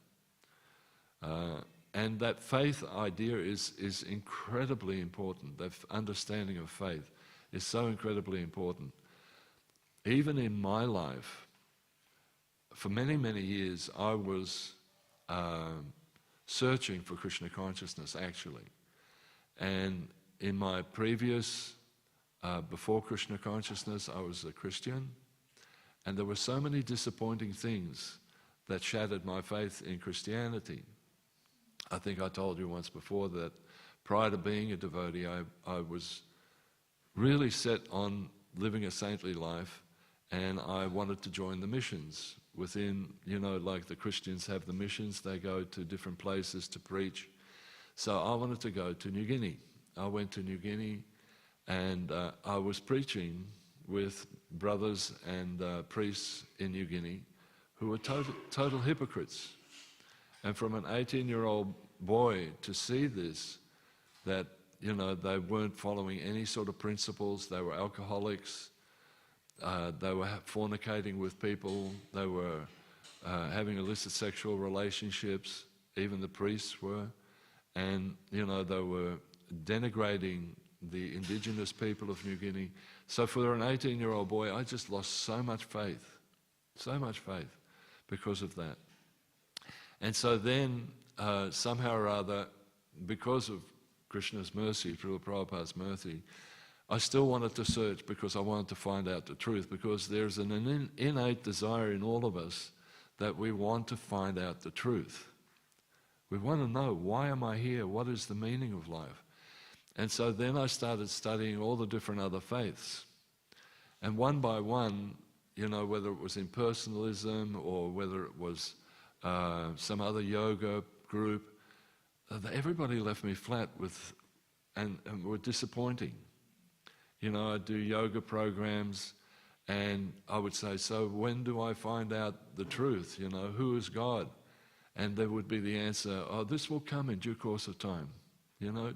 And that faith idea is incredibly important. The understanding of faith is so incredibly important. Even in my life, for many, many years, I was searching for Krishna consciousness, actually. And in my previous, before Krishna consciousness, I was a Christian. And there were so many disappointing things that shattered my faith in Christianity. I think I told you once before that prior to being a devotee, I was really set on living a saintly life, and I wanted to join the missions within, like the Christians have the missions, they go to different places to preach. So I wanted to go to New Guinea. I went to New Guinea, and I was preaching with brothers and priests in New Guinea who were total hypocrites. And from an 18-year-old boy to see this, that, they weren't following any sort of principles, they were alcoholics, they were fornicating with people, they were having illicit sexual relationships, even the priests were, and, they were denigrating the indigenous people of New Guinea. So for an 18-year-old boy, I just lost so much faith because of that. And so then, somehow or other, because of Krishna's mercy, Prabhupada's mercy, I still wanted to search because I wanted to find out the truth, because there's an innate desire in all of us that we want to find out the truth. We want to know, why am I here? What is the meaning of life? And so then I started studying all the different other faiths. And one by one, whether it was impersonalism or whether it was some other yoga group, everybody left me flat and were disappointing. I'd do yoga programs, and I would say, so when do I find out the truth? Who is God? And there would be the answer, this will come in due course of time.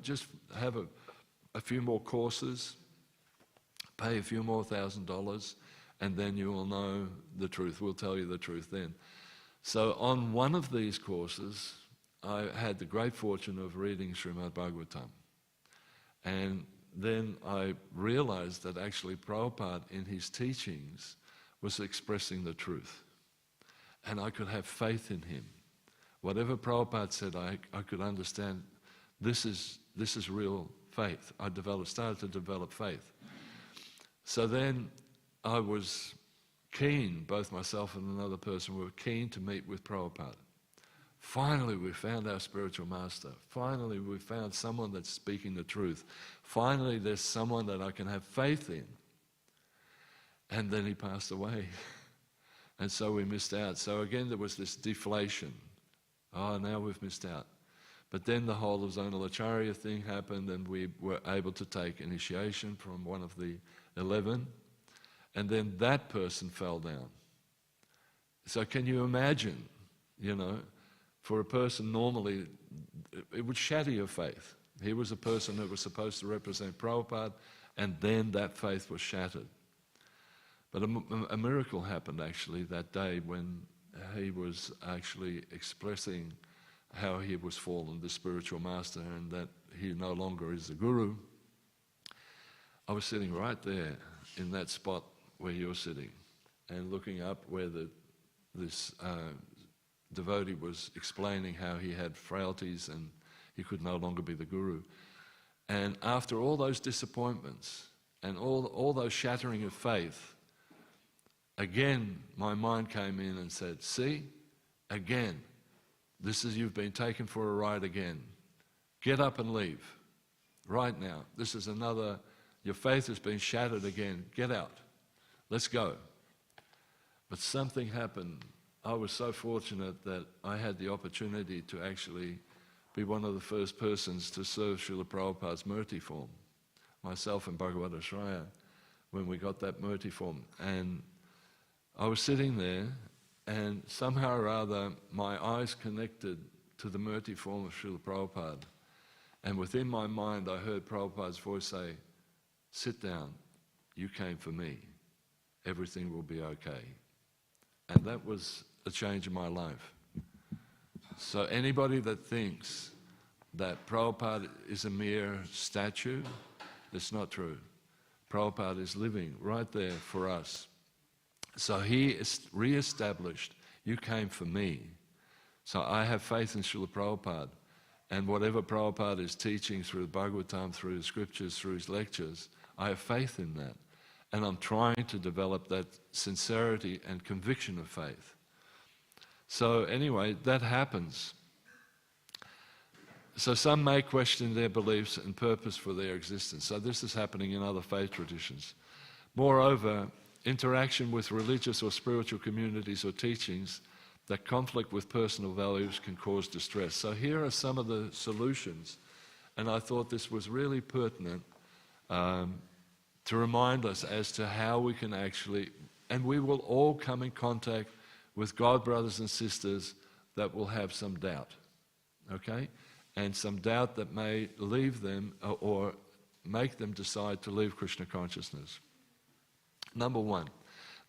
Just have a a few more courses, pay a few more $1,000, and then you will know the truth. We'll tell you the truth then. So on one of these courses, I had the great fortune of reading Śrīmad Bhāgavatam. And then I realized that actually Prabhupada in his teachings was expressing the truth. And I could have faith in him. Whatever Prabhupada said, I could understand this is real faith. I started to develop faith. So then I was keen, both myself and another person were keen to meet with Prabhupada. Finally, we found our spiritual master. Finally, we found someone that's speaking the truth. Finally, there's someone that I can have faith in. And then he passed away. And so we missed out. So again, there was this deflation. Oh, now we've missed out. But then the whole of Founder-Acharya thing happened, and we were able to take initiation from one of the 11. And then that person fell down. So can you imagine, for a person normally, it would shatter your faith. He was a person that was supposed to represent Prabhupada, and then that faith was shattered. But a miracle happened actually that day when he was actually expressing how he was fallen, the spiritual master, and that he no longer is the guru. I was sitting right there in that spot where you're sitting and looking up where this devotee was explaining how he had frailties and he could no longer be the guru. And after all those disappointments and all those shattering of faith, again my mind came in and said, see, again, you've been taken for a ride again. Get up and leave right now. This is your faith has been shattered again. Get out. Let's go. But something happened. I was so fortunate that I had the opportunity to actually be one of the first persons to serve Srila Prabhupada's Murti form, myself and Bhaktivedanta, when we got that Murti form. And I was sitting there, and somehow or other, my eyes connected to the Murti form of Srila Prabhupada. And within my mind, I heard Prabhupada's voice say, sit down, you came for me. Everything will be okay. And that was a change in my life. So anybody that thinks that Prabhupada is a mere statue, that's not true. Prabhupada is living right there for us. So he is re-established, you came for me. So I have faith in Srila Prabhupada. And whatever Prabhupada is teaching through the Bhagavatam, through the scriptures, through his lectures, I have faith in that. And I'm trying to develop that sincerity and conviction of faith. So anyway, that happens. So some may question their beliefs and purpose for their existence. So this is happening in other faith traditions. Moreover, interaction with religious or spiritual communities or teachings that conflict with personal values can cause distress. So here are some of the solutions, and I thought this was really pertinent to remind us as to how we can actually, and we will all come in contact with God brothers and sisters that will have some doubt, okay? And some doubt that may leave them or make them decide to leave Krishna consciousness. Number one,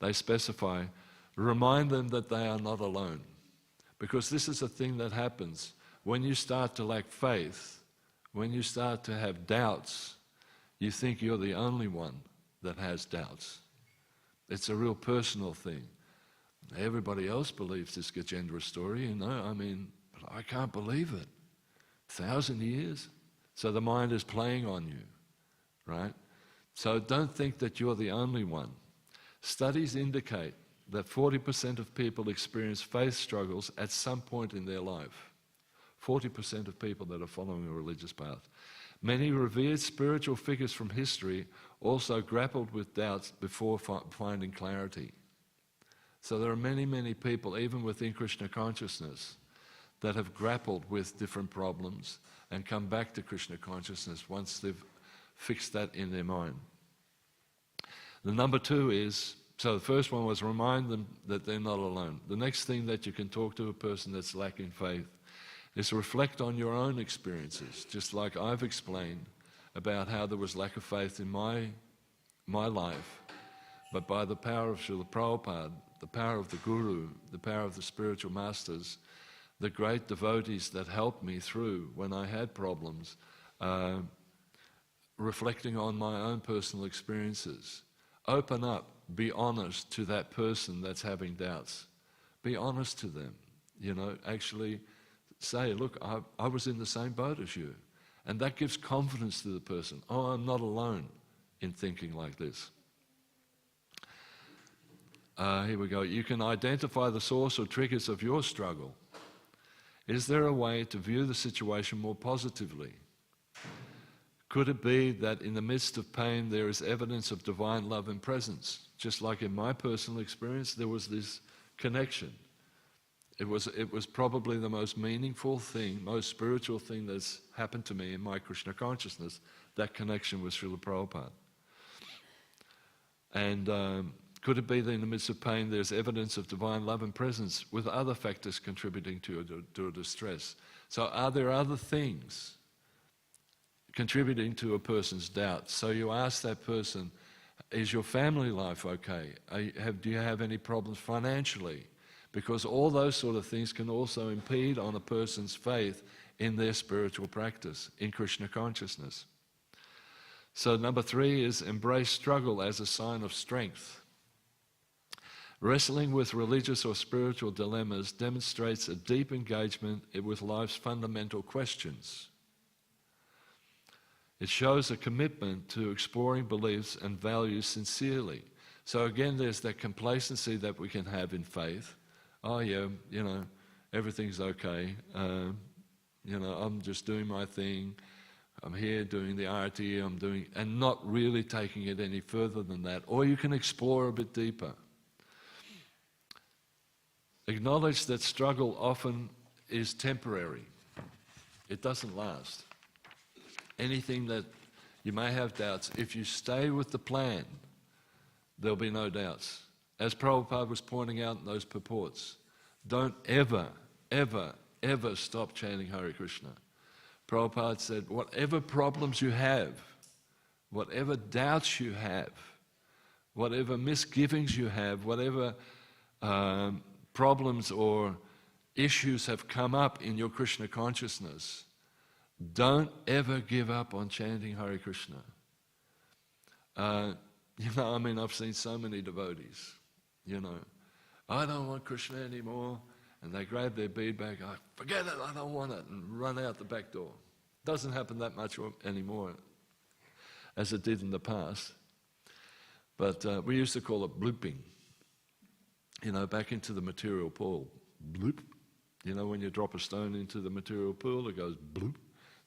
they specify, remind them that they are not alone. Because this is a thing that happens. When you start to lack faith, when you start to have doubts, you think you're the only one that has doubts. It's a real personal thing. Everybody else believes this Gajendra story, but I can't believe it. 1,000 years? So the mind is playing on you, right? So don't think that you're the only one. Studies indicate that 40% of people experience faith struggles at some point in their life. 40% of people that are following a religious path. Many revered spiritual figures from history also grappled with doubts before finding clarity. So there are many, many people, even within Krishna consciousness, that have grappled with different problems and come back to Krishna consciousness once they've fixed that in their mind. The number two is, so the first one was remind them that they're not alone. The next thing that you can talk to a person that's lacking faith is reflect on your own experiences, just like I've explained, about how there was lack of faith in my life, but by the power of Srila Prabhupada, the power of the Guru, the power of the spiritual masters, the great devotees that helped me through when I had problems, reflecting on my own personal experiences. Open up, be honest to that person that's having doubts. Be honest to them, actually say, look, I was in the same boat as you. And that gives confidence to the person. Oh, I'm not alone in thinking like this. Here we go. You can identify the source or triggers of your struggle. Is there a way to view the situation more positively? Could it be that in the midst of pain there is evidence of divine love and presence? Just like in my personal experience, there was this connection. It was probably the most meaningful thing, most spiritual thing that's happened to me in my Krishna consciousness, that connection with Srila Prabhupada. And could it be that in the midst of pain there's evidence of divine love and presence with other factors contributing to your distress? So are there other things contributing to a person's doubts? So you ask that person, is your family life okay? Do you have any problems financially? Because all those sort of things can also impede on a person's faith in their spiritual practice, in Krishna consciousness. So number 3 is embrace struggle as a sign of strength. Wrestling with religious or spiritual dilemmas demonstrates a deep engagement with life's fundamental questions. It shows a commitment to exploring beliefs and values sincerely. So again, there's that complacency that we can have in faith. Oh yeah, everything's okay. I'm just doing my thing. I'm here doing the arati, and not really taking it any further than that. Or you can explore a bit deeper. Acknowledge that struggle often is temporary. It doesn't last. Anything that you may have doubts, if you stay with the plan, there'll be no doubts. As Prabhupada was pointing out in those purports, don't ever, ever, ever stop chanting Hare Krishna. Prabhupada said, whatever problems you have, whatever doubts you have, whatever misgivings you have, whatever problems or issues have come up in your Krishna consciousness, don't ever give up on chanting Hare Krishna. I've seen so many devotees, I don't want Krishna anymore, and they grab their bead bag, forget it, I don't want it, and run out the back door. Doesn't happen that much anymore as it did in the past. But we used to call it blooping, back into the material pool. Bloop. When you drop a stone into the material pool, it goes bloop.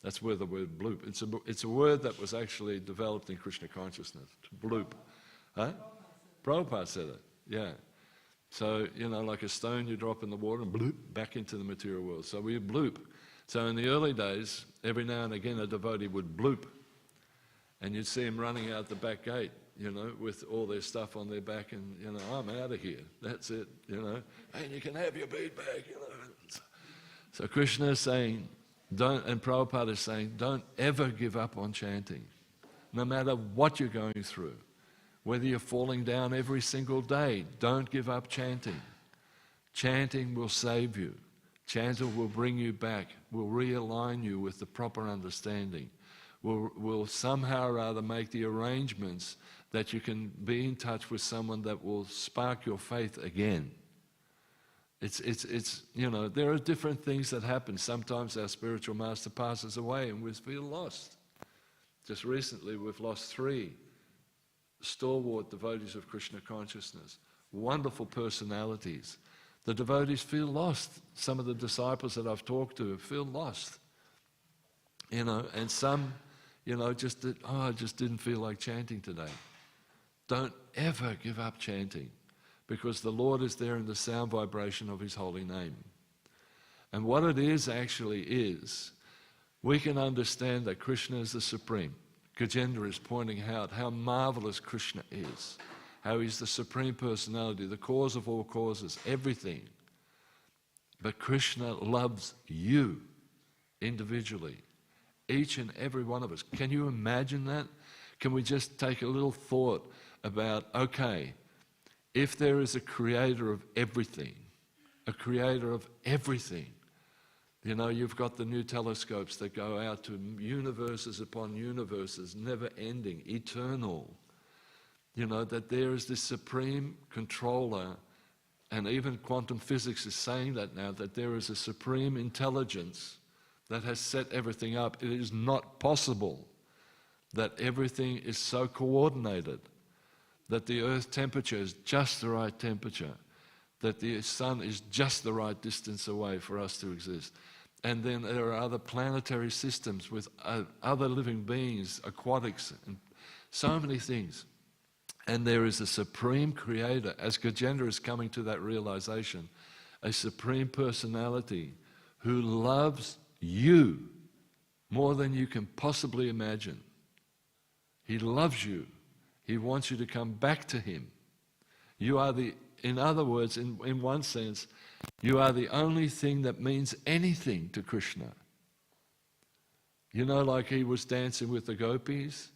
That's where the word bloop. It's a word that was actually developed in Krishna consciousness. Bloop. Huh? Prabhupada said it, yeah. So, like a stone you drop in the water and bloop, back into the material world. So we bloop. So in the early days, every now and again a devotee would bloop. And you'd see him running out the back gate, with all their stuff on their back and, I'm out of here. That's it, and you can have your bead bag, So Krishna is saying, and Prabhupada is saying, don't ever give up on chanting, no matter what you're going through. Whether you're falling down every single day, don't give up chanting. Chanting will save you. Chanting will bring you back, will realign you with the proper understanding, will somehow or other make the arrangements that you can be in touch with someone that will spark your faith again. There are different things that happen. Sometimes our spiritual master passes away and we feel lost. Just recently we've lost 3 stalwart devotees of Krishna consciousness, wonderful personalities. The devotees feel lost. Some of the disciples that I've talked to feel lost. And some, I just didn't feel like chanting today. Don't ever give up chanting, because the Lord is there in the sound vibration of His holy name. And what it is actually is, we can understand that Krishna is the Supreme. Gajendra is pointing out how marvelous Krishna is, how He's the Supreme Personality, the cause of all causes, everything. But Krishna loves you individually. each and every one of us. Can you imagine that? Can we just take a little thought about, okay, if there is a creator of everything, you know, you've got the new telescopes that go out to universes upon universes, never ending, eternal. You know, that there is this supreme controller, and even quantum physics is saying that now, that there is a supreme intelligence that has set everything up. It is not possible that everything is so coordinated, that the earth temperature is just the right temperature, that the sun is just the right distance away for us to exist. And then there are other planetary systems with other living beings, aquatics, and so many things. And there is a supreme creator, as Gajendra is coming to that realization, a supreme personality who loves you more than you can possibly imagine. He loves you. He wants you to come back to him. You are in other words, in one sense, you are the only thing that means anything to Krishna. You know, like he was dancing with the gopis,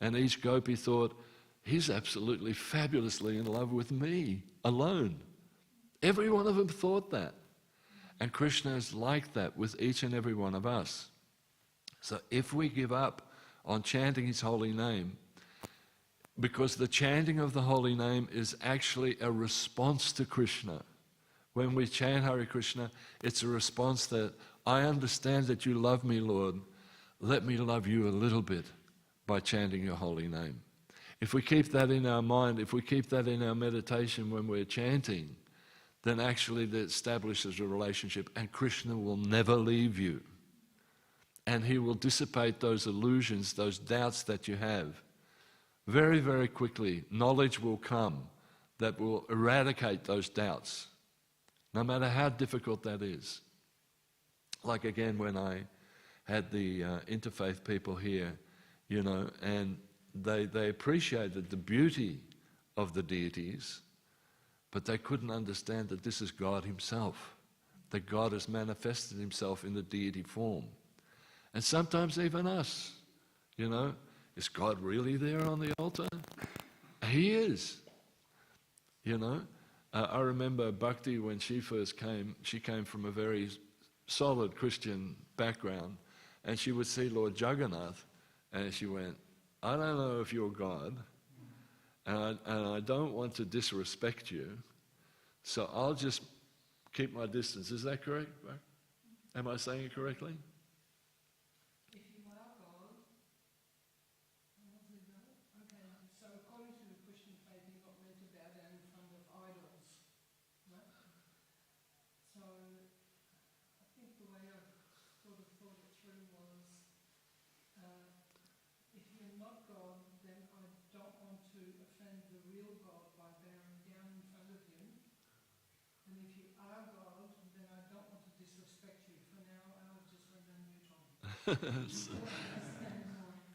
and each gopi thought, he's absolutely fabulously in love with me alone. Every one of them thought that. And Krishna is like that with each and every one of us. So if we give up on chanting his holy name, because the chanting of the holy name is actually a response to Krishna. When we chant Hare Krishna, it's a response that, I understand that you love me, Lord. Let me love you a little bit by chanting your holy name. If we keep that in our mind, if we keep that in our meditation when we're chanting, then actually that establishes a relationship, and Krishna will never leave you. And he will dissipate those illusions, those doubts that you have. Very, very quickly, knowledge will come that will eradicate those doubts, no matter how difficult that is. Like again, when I had the interfaith people here, you know, and they appreciated the beauty of the deities, but they couldn't understand that this is God himself, that God has manifested himself in the deity form. And sometimes even us, you know, is God really there on the altar? He is. You know, I remember Bhakti when she first came, she came from a very solid Christian background, and she would see Lord Jagannath, and she went, I don't know if you're God, and I don't want to disrespect you, so I'll just keep my distance. Is that correct? Am I saying it correctly?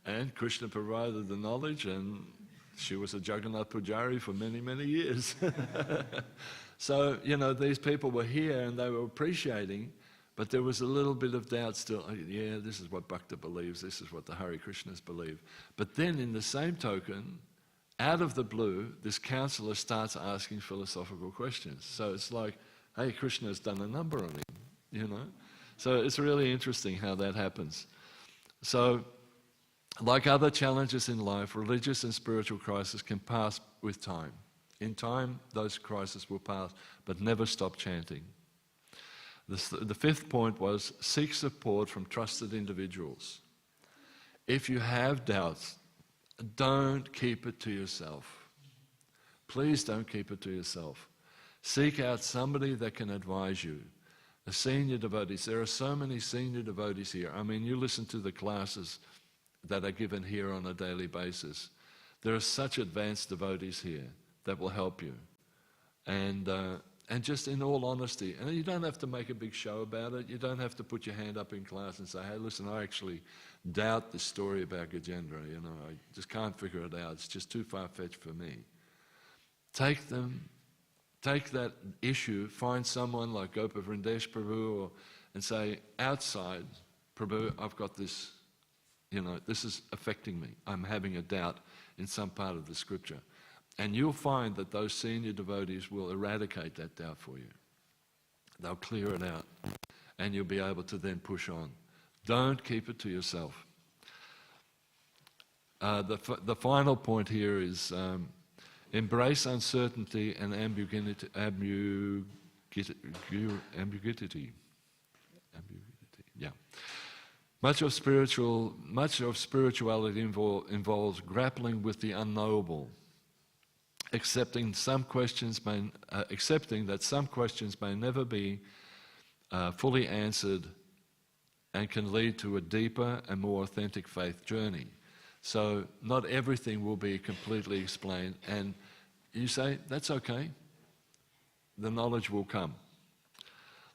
And Krishna provided the knowledge, and she was a Jagannath Pujari for many, many years. So, you know, these people were here and they were appreciating, but there was a little bit of doubt still. Oh, yeah, this is what Bhakta believes, this is what the Hare Krishnas believe. But then in the same token, out of the blue, this counselor starts asking philosophical questions. So it's like, hey, Krishna has done a number on him, you know. So it's really interesting how that happens. So, like other challenges in life, religious and spiritual crises can pass with time. In time, those crises will pass, but never stop chanting. The fifth point was, seek support from trusted individuals. If you have doubts, don't keep it to yourself. Please don't keep it to yourself. Seek out somebody that can advise you. The senior devotees, there are so many senior devotees here. I mean, you listen to the classes that are given here on a daily basis. There are such advanced devotees here that will help you. And just in all honesty, and you don't have to make a big show about it. You don't have to put your hand up in class and say, hey, listen, I actually doubt this story about Gajendra. You know, I just can't figure it out. It's just too far-fetched for me. Take that issue, find someone like Gopa Vrindesh Prabhu, and say, outside, Prabhu, I've got this this is affecting me. I'm having a doubt in some part of the scripture. And you'll find that those senior devotees will eradicate that doubt for you. They'll clear it out, and you'll be able to then push on. Don't keep it to yourself. The final point here is embrace uncertainty and ambiguity. Yeah. Much of spirituality involves grappling with the unknowable, accepting that some questions may never be fully answered, and can lead to a deeper and more authentic faith journey. So not everything will be completely explained, and you say, that's okay. The knowledge will come.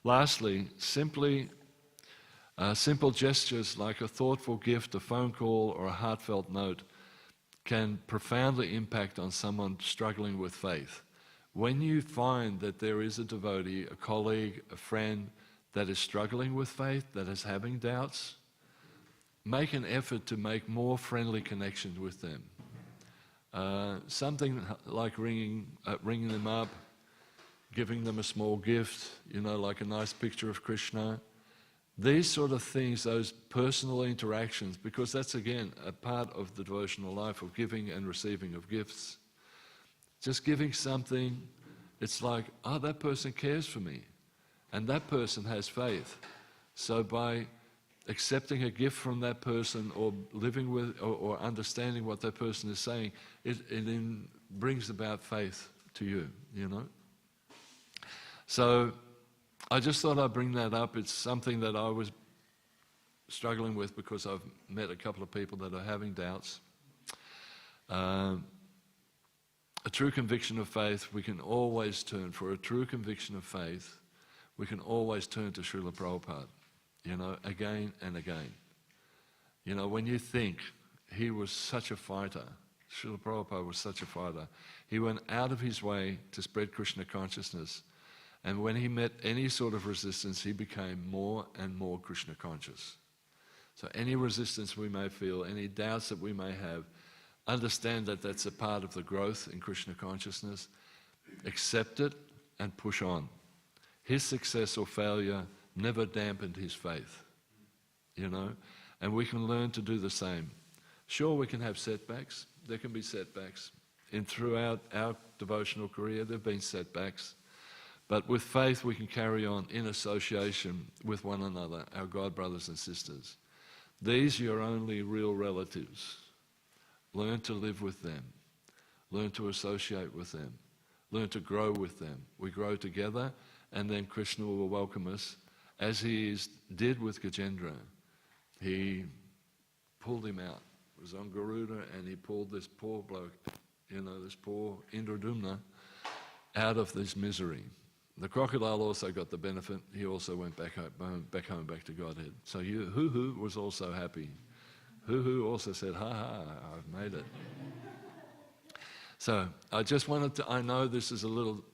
Lastly, simple gestures like a thoughtful gift, a phone call, or a heartfelt note can profoundly impact on someone struggling with faith. When you find that there is a devotee, a colleague, a friend that is struggling with faith, that is having doubts, make an effort to make more friendly connections with them. Something like ringing them up, giving them a small gift, like a nice picture of Krishna. These sort of things, those personal interactions, because that's again a part of the devotional life of giving and receiving of gifts. Just giving something, it's like, oh, that person cares for me, and that person has faith. So by accepting a gift from that person, or living with, or understanding what that person is saying, it then brings about faith to you, So I just thought I'd bring that up. It's something that I was struggling with because I've met a couple of people that are having doubts. A true conviction of faith, we can always turn. For a true conviction of faith, we can always turn to Srila Prabhupada, again and again. When you think he was such a fighter, Srila Prabhupada was such a fighter, he went out of his way to spread Krishna consciousness. And when he met any sort of resistance, he became more and more Krishna conscious. So any resistance we may feel, any doubts that we may have, understand that that's a part of the growth in Krishna consciousness. Accept it and push on. His success or failure never dampened his faith, and we can learn to do the same. Sure, we can have setbacks. There can be setbacks. Throughout our devotional career, there have been setbacks. But with faith, we can carry on in association with one another, our God brothers and sisters. These are your only real relatives. Learn to live with them. Learn to associate with them. Learn to grow with them. We grow together, and then Krishna will welcome us, as he did with Gajendra. He pulled him out. He was on Garuda, and he pulled this poor bloke, this poor Indradumna, out of this misery. The crocodile also got the benefit. He also went back home, back to Godhead. So Hoo-Hoo was also happy. Hoo-Hoo also said, ha ha, I've made it. So I just wanted to, I know this is a little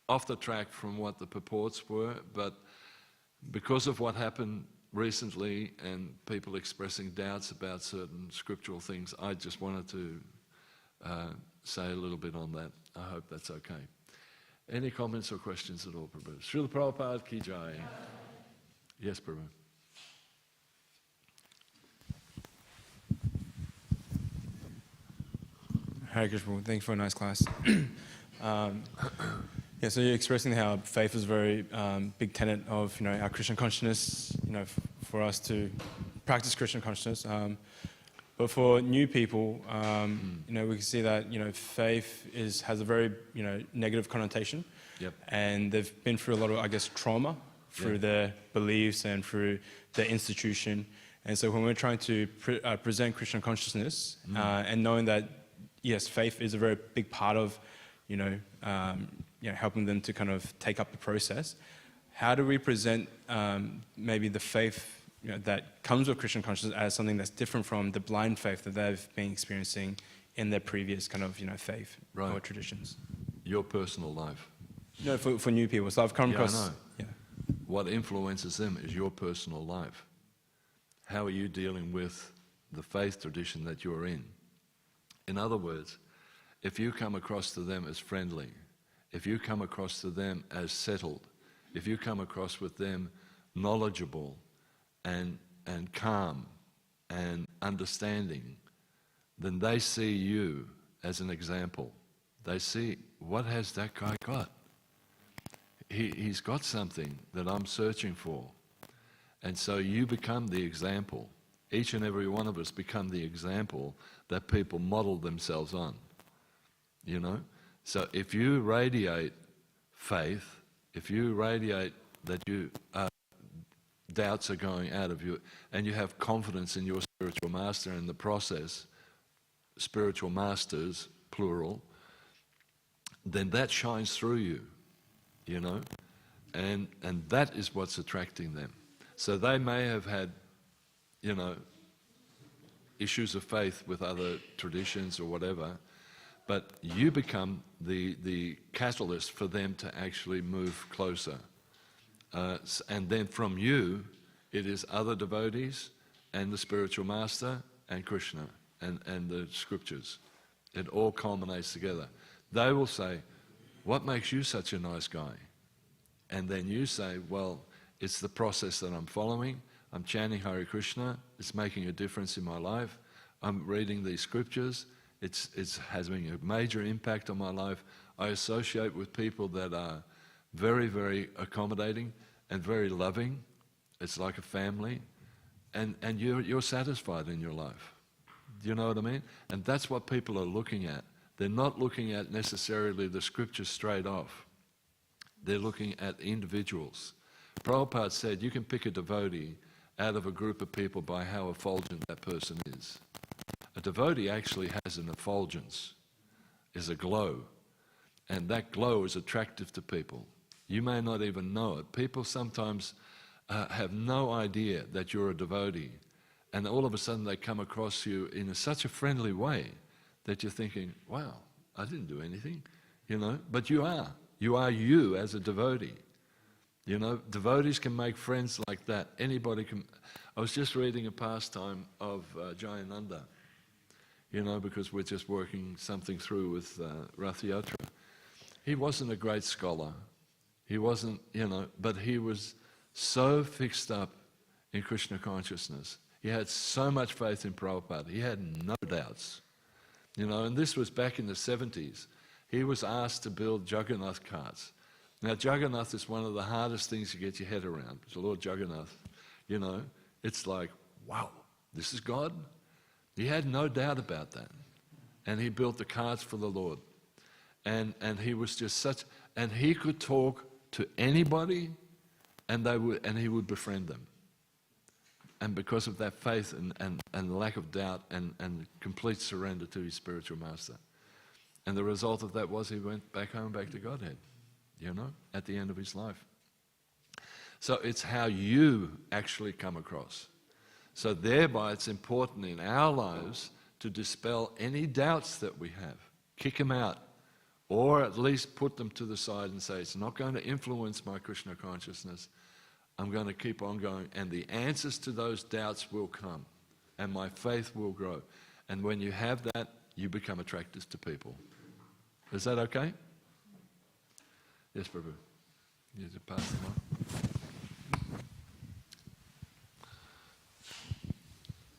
off the track from what the purports were, but because of what happened recently and people expressing doubts about certain scriptural things, I just wanted to say a little bit on that. I hope that's okay. Any comments or questions at all, Prabhu? Srila Prabhupada ki jai. Yes, Prabhu. Hare Krishna, thanks for a nice class. So you're expressing how faith is a very big tenet of our Krishna consciousness. For us to practice Krishna consciousness. But for new people, we can see that faith has a very negative connotation. Yep. And they've been through a lot of trauma through their beliefs and through their institution. And so when we're trying to present Krishna consciousness and knowing that yes, faith is a very big part of helping them to kind of take up the process, how do we present maybe the faith that comes with Krishna consciousness as something that's different from the blind faith that they've been experiencing in their previous kind of faith or traditions? Your personal life. No, for new people. So I've come across. I know. Yeah. What influences them is your personal life. How are you dealing with the faith tradition that you're in. In other words, if you come across to them as friendly, if you come across to them as settled, if you come across with them knowledgeable and calm and understanding, then they see you as an example. They see, what has that guy got? He's got something that I'm searching for. And so you become the example. Each and every one of us become the example that people model themselves on. You know? So if you radiate faith, if you radiate that you doubts are going out of you, and you have confidence in your spiritual master and the process, spiritual masters, plural, then that shines through you, you know? And that is what's attracting them. So they may have had, you know, issues of faith with other traditions or whatever, but you become the catalyst for them to actually move closer. And then from you, it is other devotees and the spiritual master and Krishna and the scriptures. It all culminates together. They will say, what makes you such a nice guy? And then you say, well, it's the process that I'm following. I'm chanting Hare Krishna. It's making a difference in my life. I'm reading these scriptures. It's having a major impact on my life. I associate with people that are very, very accommodating and very loving. It's like a family. And you're satisfied in your life. Do you know what I mean? And that's what people are looking at. They're not looking at necessarily the scriptures straight off. They're looking at individuals. Prabhupada said you can pick a devotee out of a group of people by how effulgent that person is. A devotee actually has an effulgence, is a glow, and that glow is attractive to people. You may not even know it. People sometimes have no idea that you're a devotee, and all of a sudden they come across you in such a friendly way that you're thinking, wow, I didn't do anything, you know, but you are. You are you as a devotee. You know, devotees can make friends like that. Anybody can. I was just reading a pastime of Jayananda, you know, because we're just working something through with Rath Yatra. He wasn't a great scholar. He wasn't, you know, but he was so fixed up in Krishna consciousness. He had so much faith in Prabhupada. He had no doubts. You know, and this was back in the 70s. He was asked to build Jagannath carts. Now, Jagannath is one of the hardest things to get your head around. It's the Lord Jagannath. You know, it's like, wow, this is God? He had no doubt about that. And he built the carts for the Lord. And he was just such, and he could talk to anybody and he would befriend them. And because of that faith and lack of doubt and complete surrender to his spiritual master. And the result of that was he went back home, back to Godhead, you know, at the end of his life. So it's how you actually come across. So thereby it's important in our lives to dispel any doubts that we have. Kick them out. Or at least put them to the side and say, it's not going to influence my Krishna consciousness. I'm going to keep on going. And the answers to those doubts will come. And my faith will grow. And when you have that, you become attractive to people. Is that okay? Yes, Prabhu. You need to pass them on.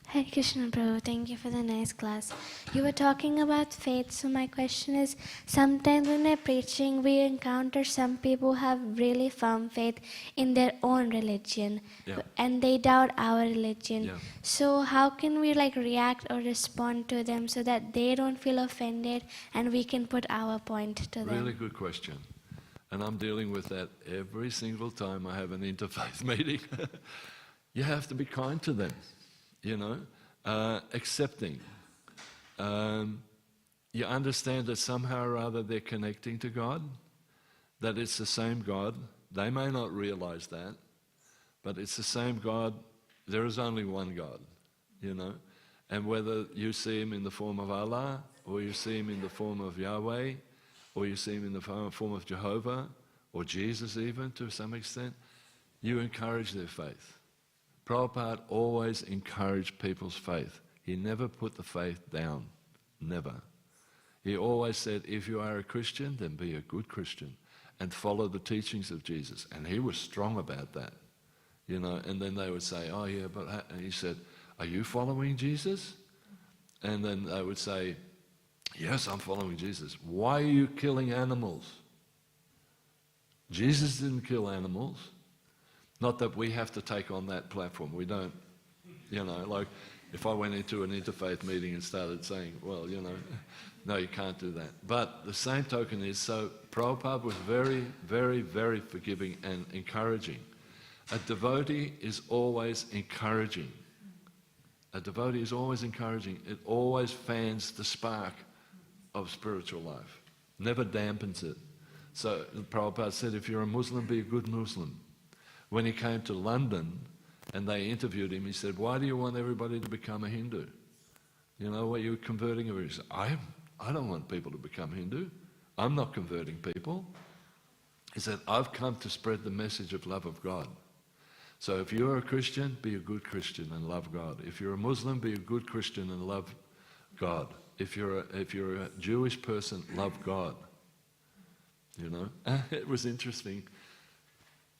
Hare Krishna, Prabhu. Thank you for the nice class. You were talking about faith, so my question is, sometimes when we're preaching, we encounter some people who have really firm faith in their own religion, and they doubt our religion. So how can we react or respond to them so that they don't feel offended and we can put our point to them? Really good question. And I'm dealing with that every single time I have an interfaith meeting. You have to be kind to them. You know, accepting. You understand that somehow or other they're connecting to God, that it's the same God. They may not realize that, but it's the same God. There is only one God, you know. And whether you see him in the form of Allah, or you see him in the form of Yahweh, or you see him in the form of Jehovah, or Jesus even to some extent, you encourage their faith. Prabhupada always encouraged people's faith. he never put the faith down. Never. He always said, if you are a Christian, then be a good Christian and follow the teachings of Jesus. And he was strong about that, you know. And then they would say, oh yeah, but and he said, are you following Jesus? And then they would say, yes, I'm following Jesus. Why are you killing animals? Jesus didn't kill animals. Not that we have to take on that platform. We don't, you know, like if I went into an interfaith meeting and started saying, well, you know, no, you can't do that. But the same token is, so Prabhupada was very, very, very forgiving and encouraging. A devotee is always encouraging. A devotee is always encouraging. It always fans the spark of spiritual life. Never dampens it. So Prabhupada said, if you're a Muslim, be a good Muslim. When he came to London and they interviewed him, he said, why do you want everybody to become a Hindu? You know, what you're converting everybody? He said, I don't want people to become Hindu. I'm not converting people. He said, I've come to spread the message of love of God. So if you're a Christian, be a good Christian and love God. If you're a Muslim, be a good Christian and love God. If you're a Jewish person, love God. You know, it was interesting.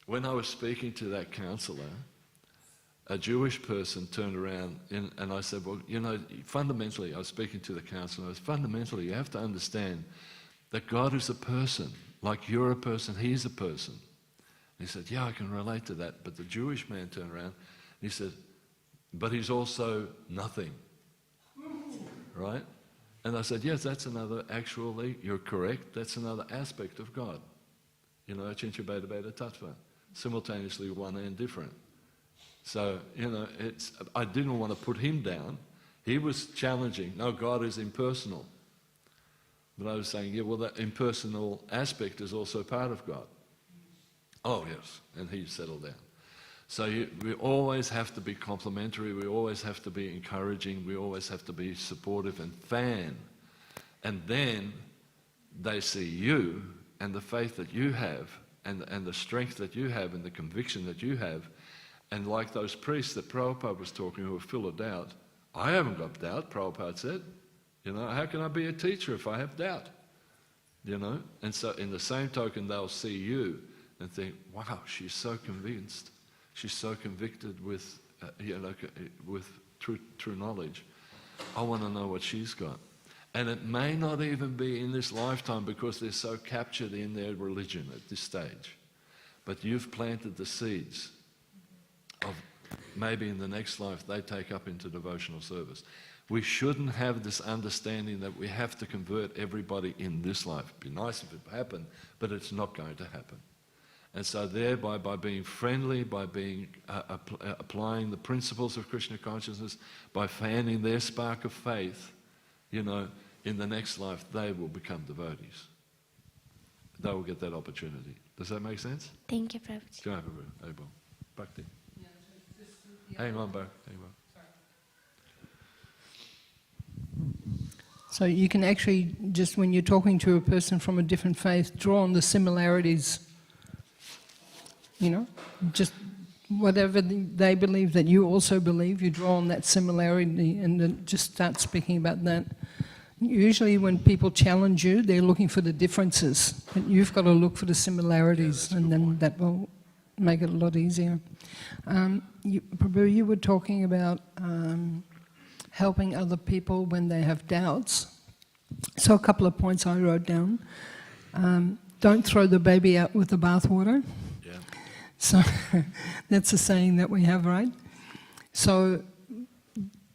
When I was speaking to that counselor, a Jewish person turned around and I said, well, you know, fundamentally, I was speaking to the counselor, fundamentally, you have to understand that God is a person. Like you're a person, he's a person. And he said, yeah, I can relate to that. But the Jewish man turned around and he said, but he's also nothing. Right? And I said, yes, that's another, actually, you're correct, that's another aspect of God. You know, Achincha Beta Beta Tattva, simultaneously one and different. So, you know, I didn't want to put him down. He was challenging, no, God is impersonal. But I was saying, yeah, well, that impersonal aspect is also part of God. Oh, yes, and he settled down. So we always have to be complimentary, we always have to be encouraging, we always have to be supportive and fan. And then they see you and the faith that you have and the strength that you have and the conviction that you have. And like those priests that Prabhupada was talking who were full of doubt, I haven't got doubt, Prabhupada said. You know, how can I be a teacher if I have doubt? You know, and so in the same token they'll see you and think, wow, she's so convinced. She's so convicted with, with true knowledge. I want to know what she's got. And it may not even be in this lifetime because they're so captured in their religion at this stage. But you've planted the seeds of maybe in the next life they take up into devotional service. We shouldn't have this understanding that we have to convert everybody in this life. It'd be nice if it happened, but it's not going to happen. And so thereby, by being friendly, by being applying the principles of Krishna consciousness, by fanning their spark of faith, you know, in the next life they will become devotees. They will get that opportunity. Does that make sense? Thank you, Prabhu. Jai Prabhu. Abel. Bhakti. Hang on, Bo. Hang on. So you can actually, just when you're talking to a person from a different faith, draw on the similarities. You know, just whatever they believe that you also believe, you draw on that similarity and then just start speaking about that. Usually when people challenge you, they're looking for the differences, but you've got to look for the similarities, and then that will make it a lot easier. Prabhu, you were talking about helping other people when they have doubts. So a couple of points I wrote down. Don't throw the baby out with the bathwater. So that's a saying that we have, right? So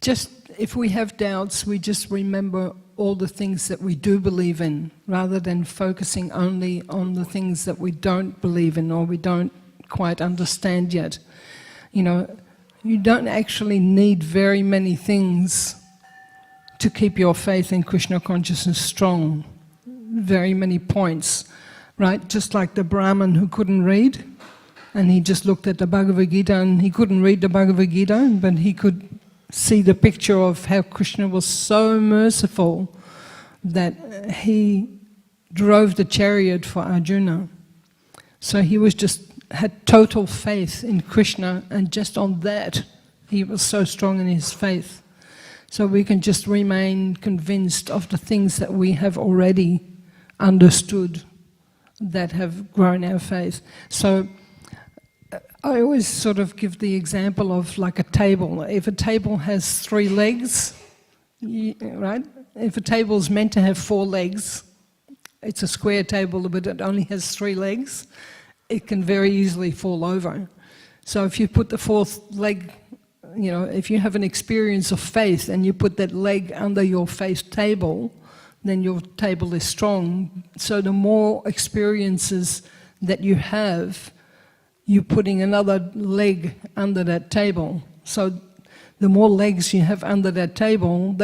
just if we have doubts, we just remember all the things that we do believe in, rather than focusing only on the things that we don't believe in or we don't quite understand yet. You know, you don't actually need very many things to keep your faith in Krishna consciousness strong. Very many points, right? Just like the Brahmin who couldn't read, and he just looked at the Bhagavad Gita, and he couldn't read the Bhagavad Gita, but he could see the picture of how Krishna was so merciful that he drove the chariot for Arjuna. So he was had total faith in Krishna, and just on that he was so strong in his faith. So we can just remain convinced of the things that we have already understood that have grown our faith. So I always sort of give the example of like a table. If a table has 3 legs, right? If a table is meant to have 4 legs, it's a square table but it only has 3 legs, it can very easily fall over. So if you put the 4th leg, if you have an experience of faith and you put that leg under your faith table, then your table is strong. So the more experiences that you have, you're putting another leg under that table. So the more legs you have under that table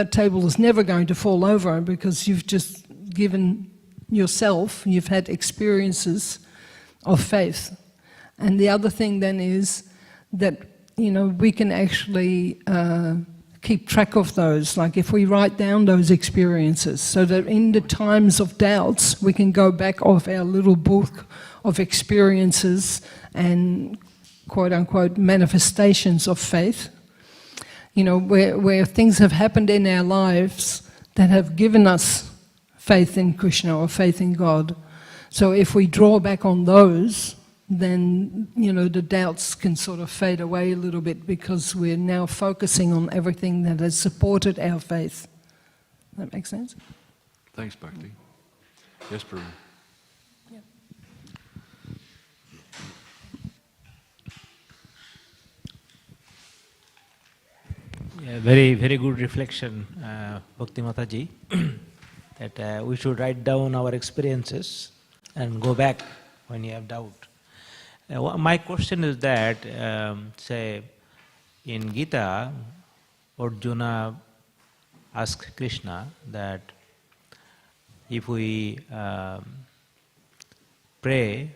is never going to fall over because you've just given yourself, you've had experiences of faith. And the other thing then is that, we can actually keep track of those, like if we write down those experiences, so that in the times of doubts, we can go back off our little book of experiences and quote-unquote manifestations of faith, where things have happened in our lives that have given us faith in Krishna or faith in God. So if we draw back on those, then, the doubts can sort of fade away a little bit because we're now focusing on everything that has supported our faith. That makes sense? Thanks, Bhakti. Yes, Prabhu. Yeah. Yeah, very, very good reflection, Bhakti Mataji, that we should write down our experiences and go back when you have doubt. My question is that, say, in Gita, Arjuna asked Krishna that if we pray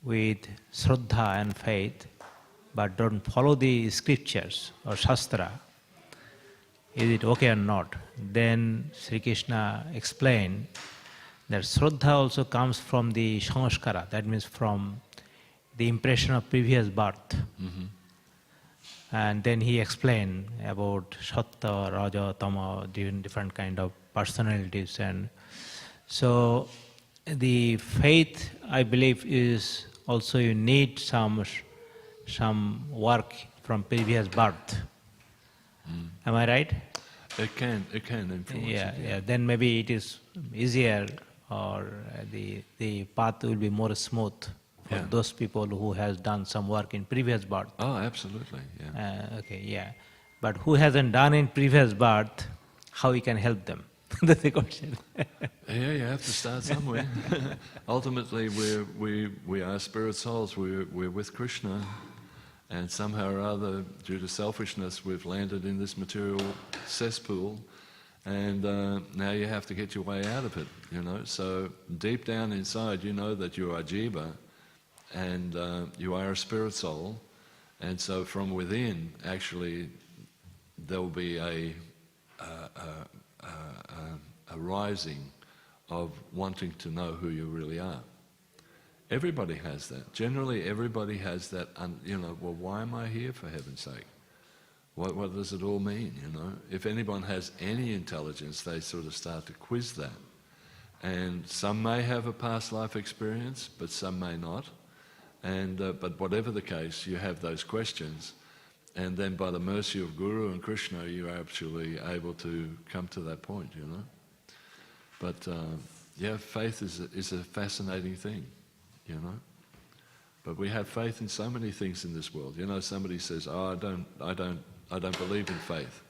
with Shraddha and faith, but don't follow the scriptures or Shastra, is it okay or not? Then Sri Krishna explained that Shraddha also comes from the Samskara, that means from the impression of previous birth. Mm-hmm. And then he explained about Sattva, Raja, Tama, different kind of personalities. And so the faith, I believe, is also you need some work from previous birth. Am I right? It can influence Yeah, it. yeah. Then maybe it is easier, or the path will be more smooth for those people who has done some work in previous birth. Oh, absolutely, yeah. Okay, yeah. But who hasn't done in previous birth, how we can help them? That's the question. Yeah, you have to start somewhere. Ultimately, we are spirit souls. We're with Krishna, and somehow or other, due to selfishness, we've landed in this material cesspool, and now you have to get your way out of it. So deep down inside, you know that you are Jiva, and you are a spirit soul, and so from within, actually, there will be a rising of wanting to know who you really are. Everybody has that. Generally, everybody has that. Well, why am I here, for heaven's sake? What does it all mean? If anyone has any intelligence, they sort of start to quiz that. And some may have a past life experience, but some may not. And but whatever the case, you have those questions, and then by the mercy of Guru and Krishna, you are actually able to come to that point. But faith is a fascinating thing. But we have faith in so many things in this world. Somebody says, "Oh, I don't believe in faith."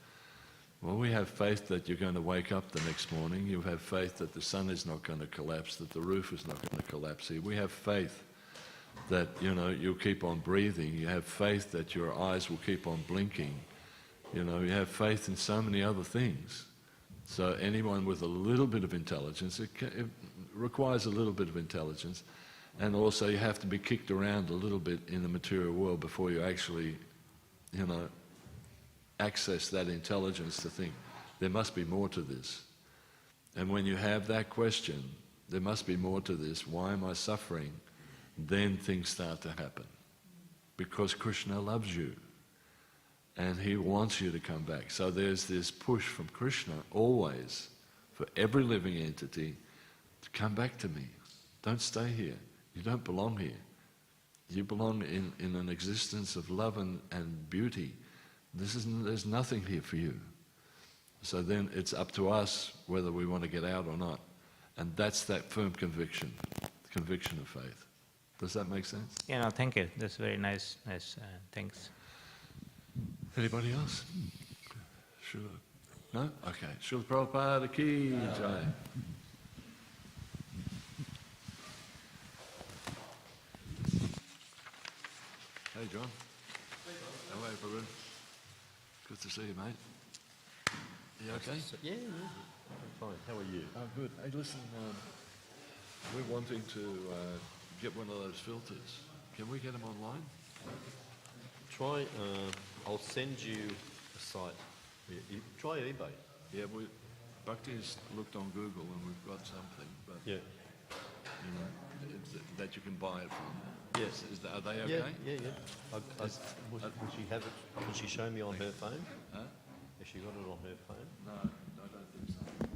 Well, we have faith that you're going to wake up the next morning. You have faith that the sun is not going to collapse, that the roof is not going to collapse here. We have faith that, you'll keep on breathing. You have faith that your eyes will keep on blinking. You have faith in so many other things. So anyone with a little bit of intelligence, it requires a little bit of intelligence, and also you have to be kicked around a little bit in the material world before you actually, access that intelligence to think, there must be more to this. And when you have that question, there must be more to this, why am I suffering? Then things start to happen. Because Krishna loves you. and he wants you to come back. So there's this push from Krishna always for every living entity to come back to me. Don't stay here. You don't belong here. You belong in an existence of love and beauty. There's nothing here for you. So then it's up to us whether we want to get out or not. And that's that firm conviction, the conviction of faith. Does that make sense? Yeah, no, thank you. That's very nice. Thanks. Anybody else? Sure. No? Okay. Srila Prabhupada ki jai. Hey, John. How are you, Prabhu? Good to see you, mate. You okay? Yeah, I'm fine. How are you? Oh, good. Hey, listen, we're wanting to get one of those filters. Can we get them online? Try, I'll send you a site. Try eBay. Yeah, Bhakti's looked on Google and we've got something, but Yeah. you know, that you can buy it from. Yes. Are they okay? Yeah. Would she have it? Would she show me on her phone? Huh? Has she got it on her phone? No, I don't think so.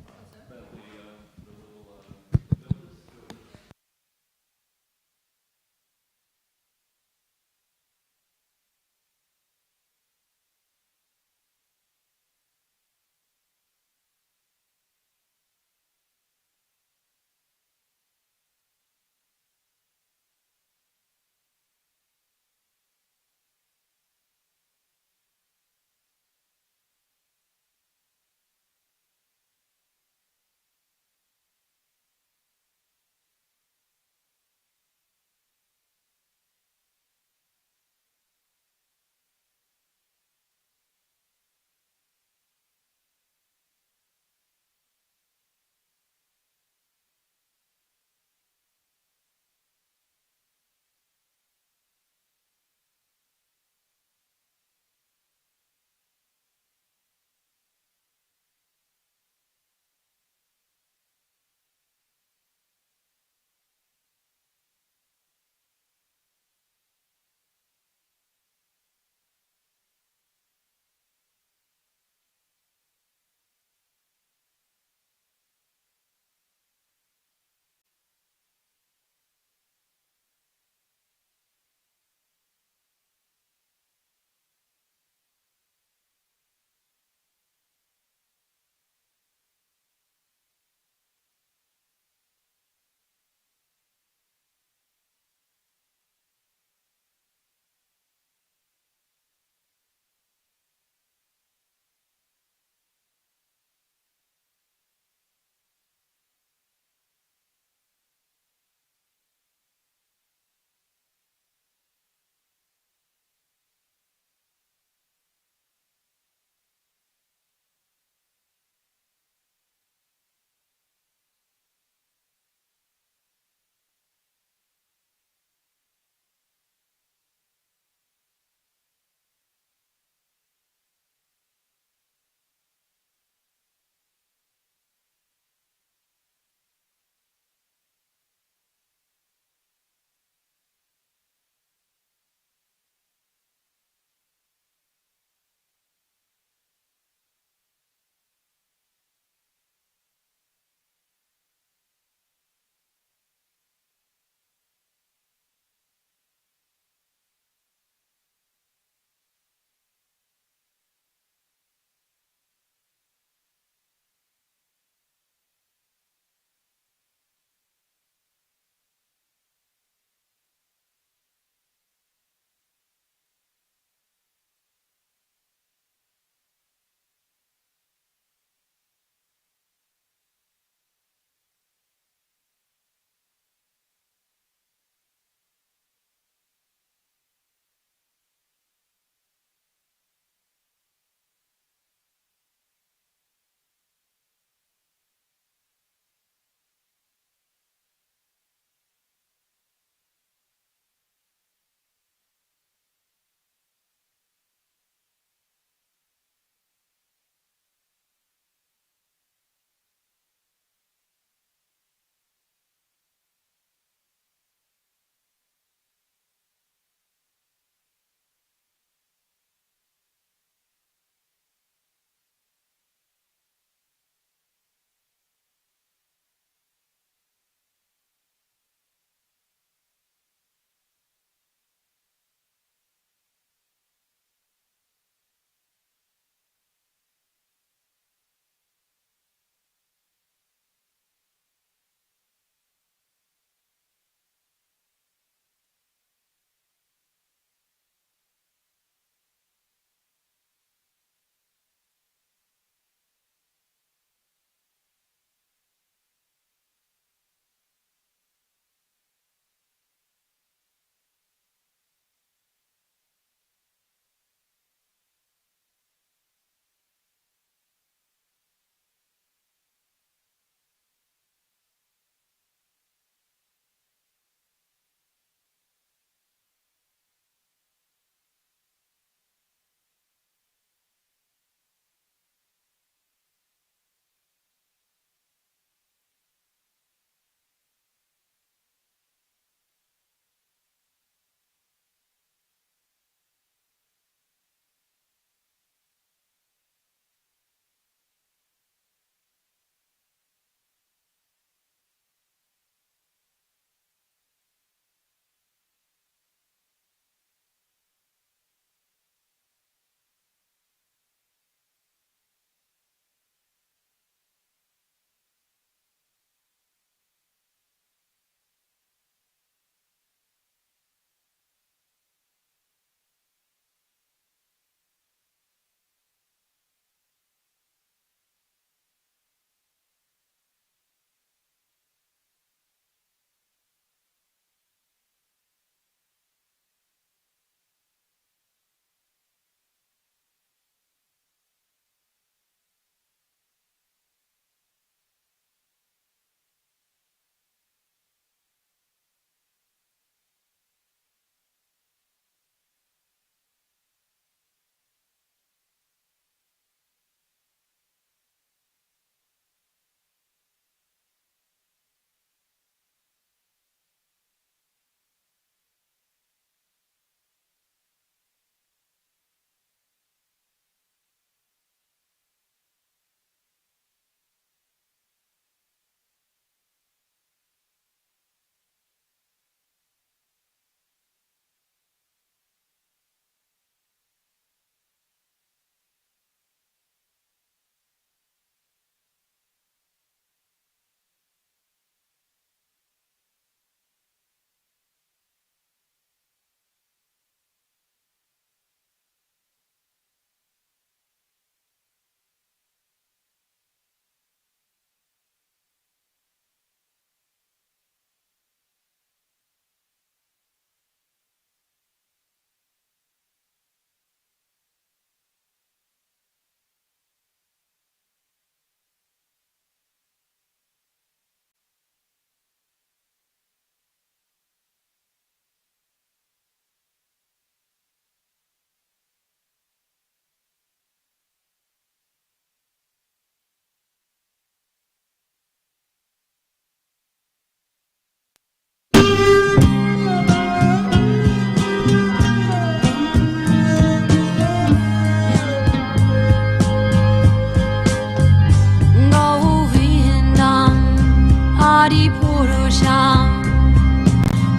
Adipurusham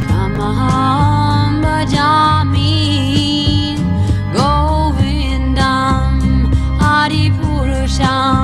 Tamaham bhajami Govindam Adipurusham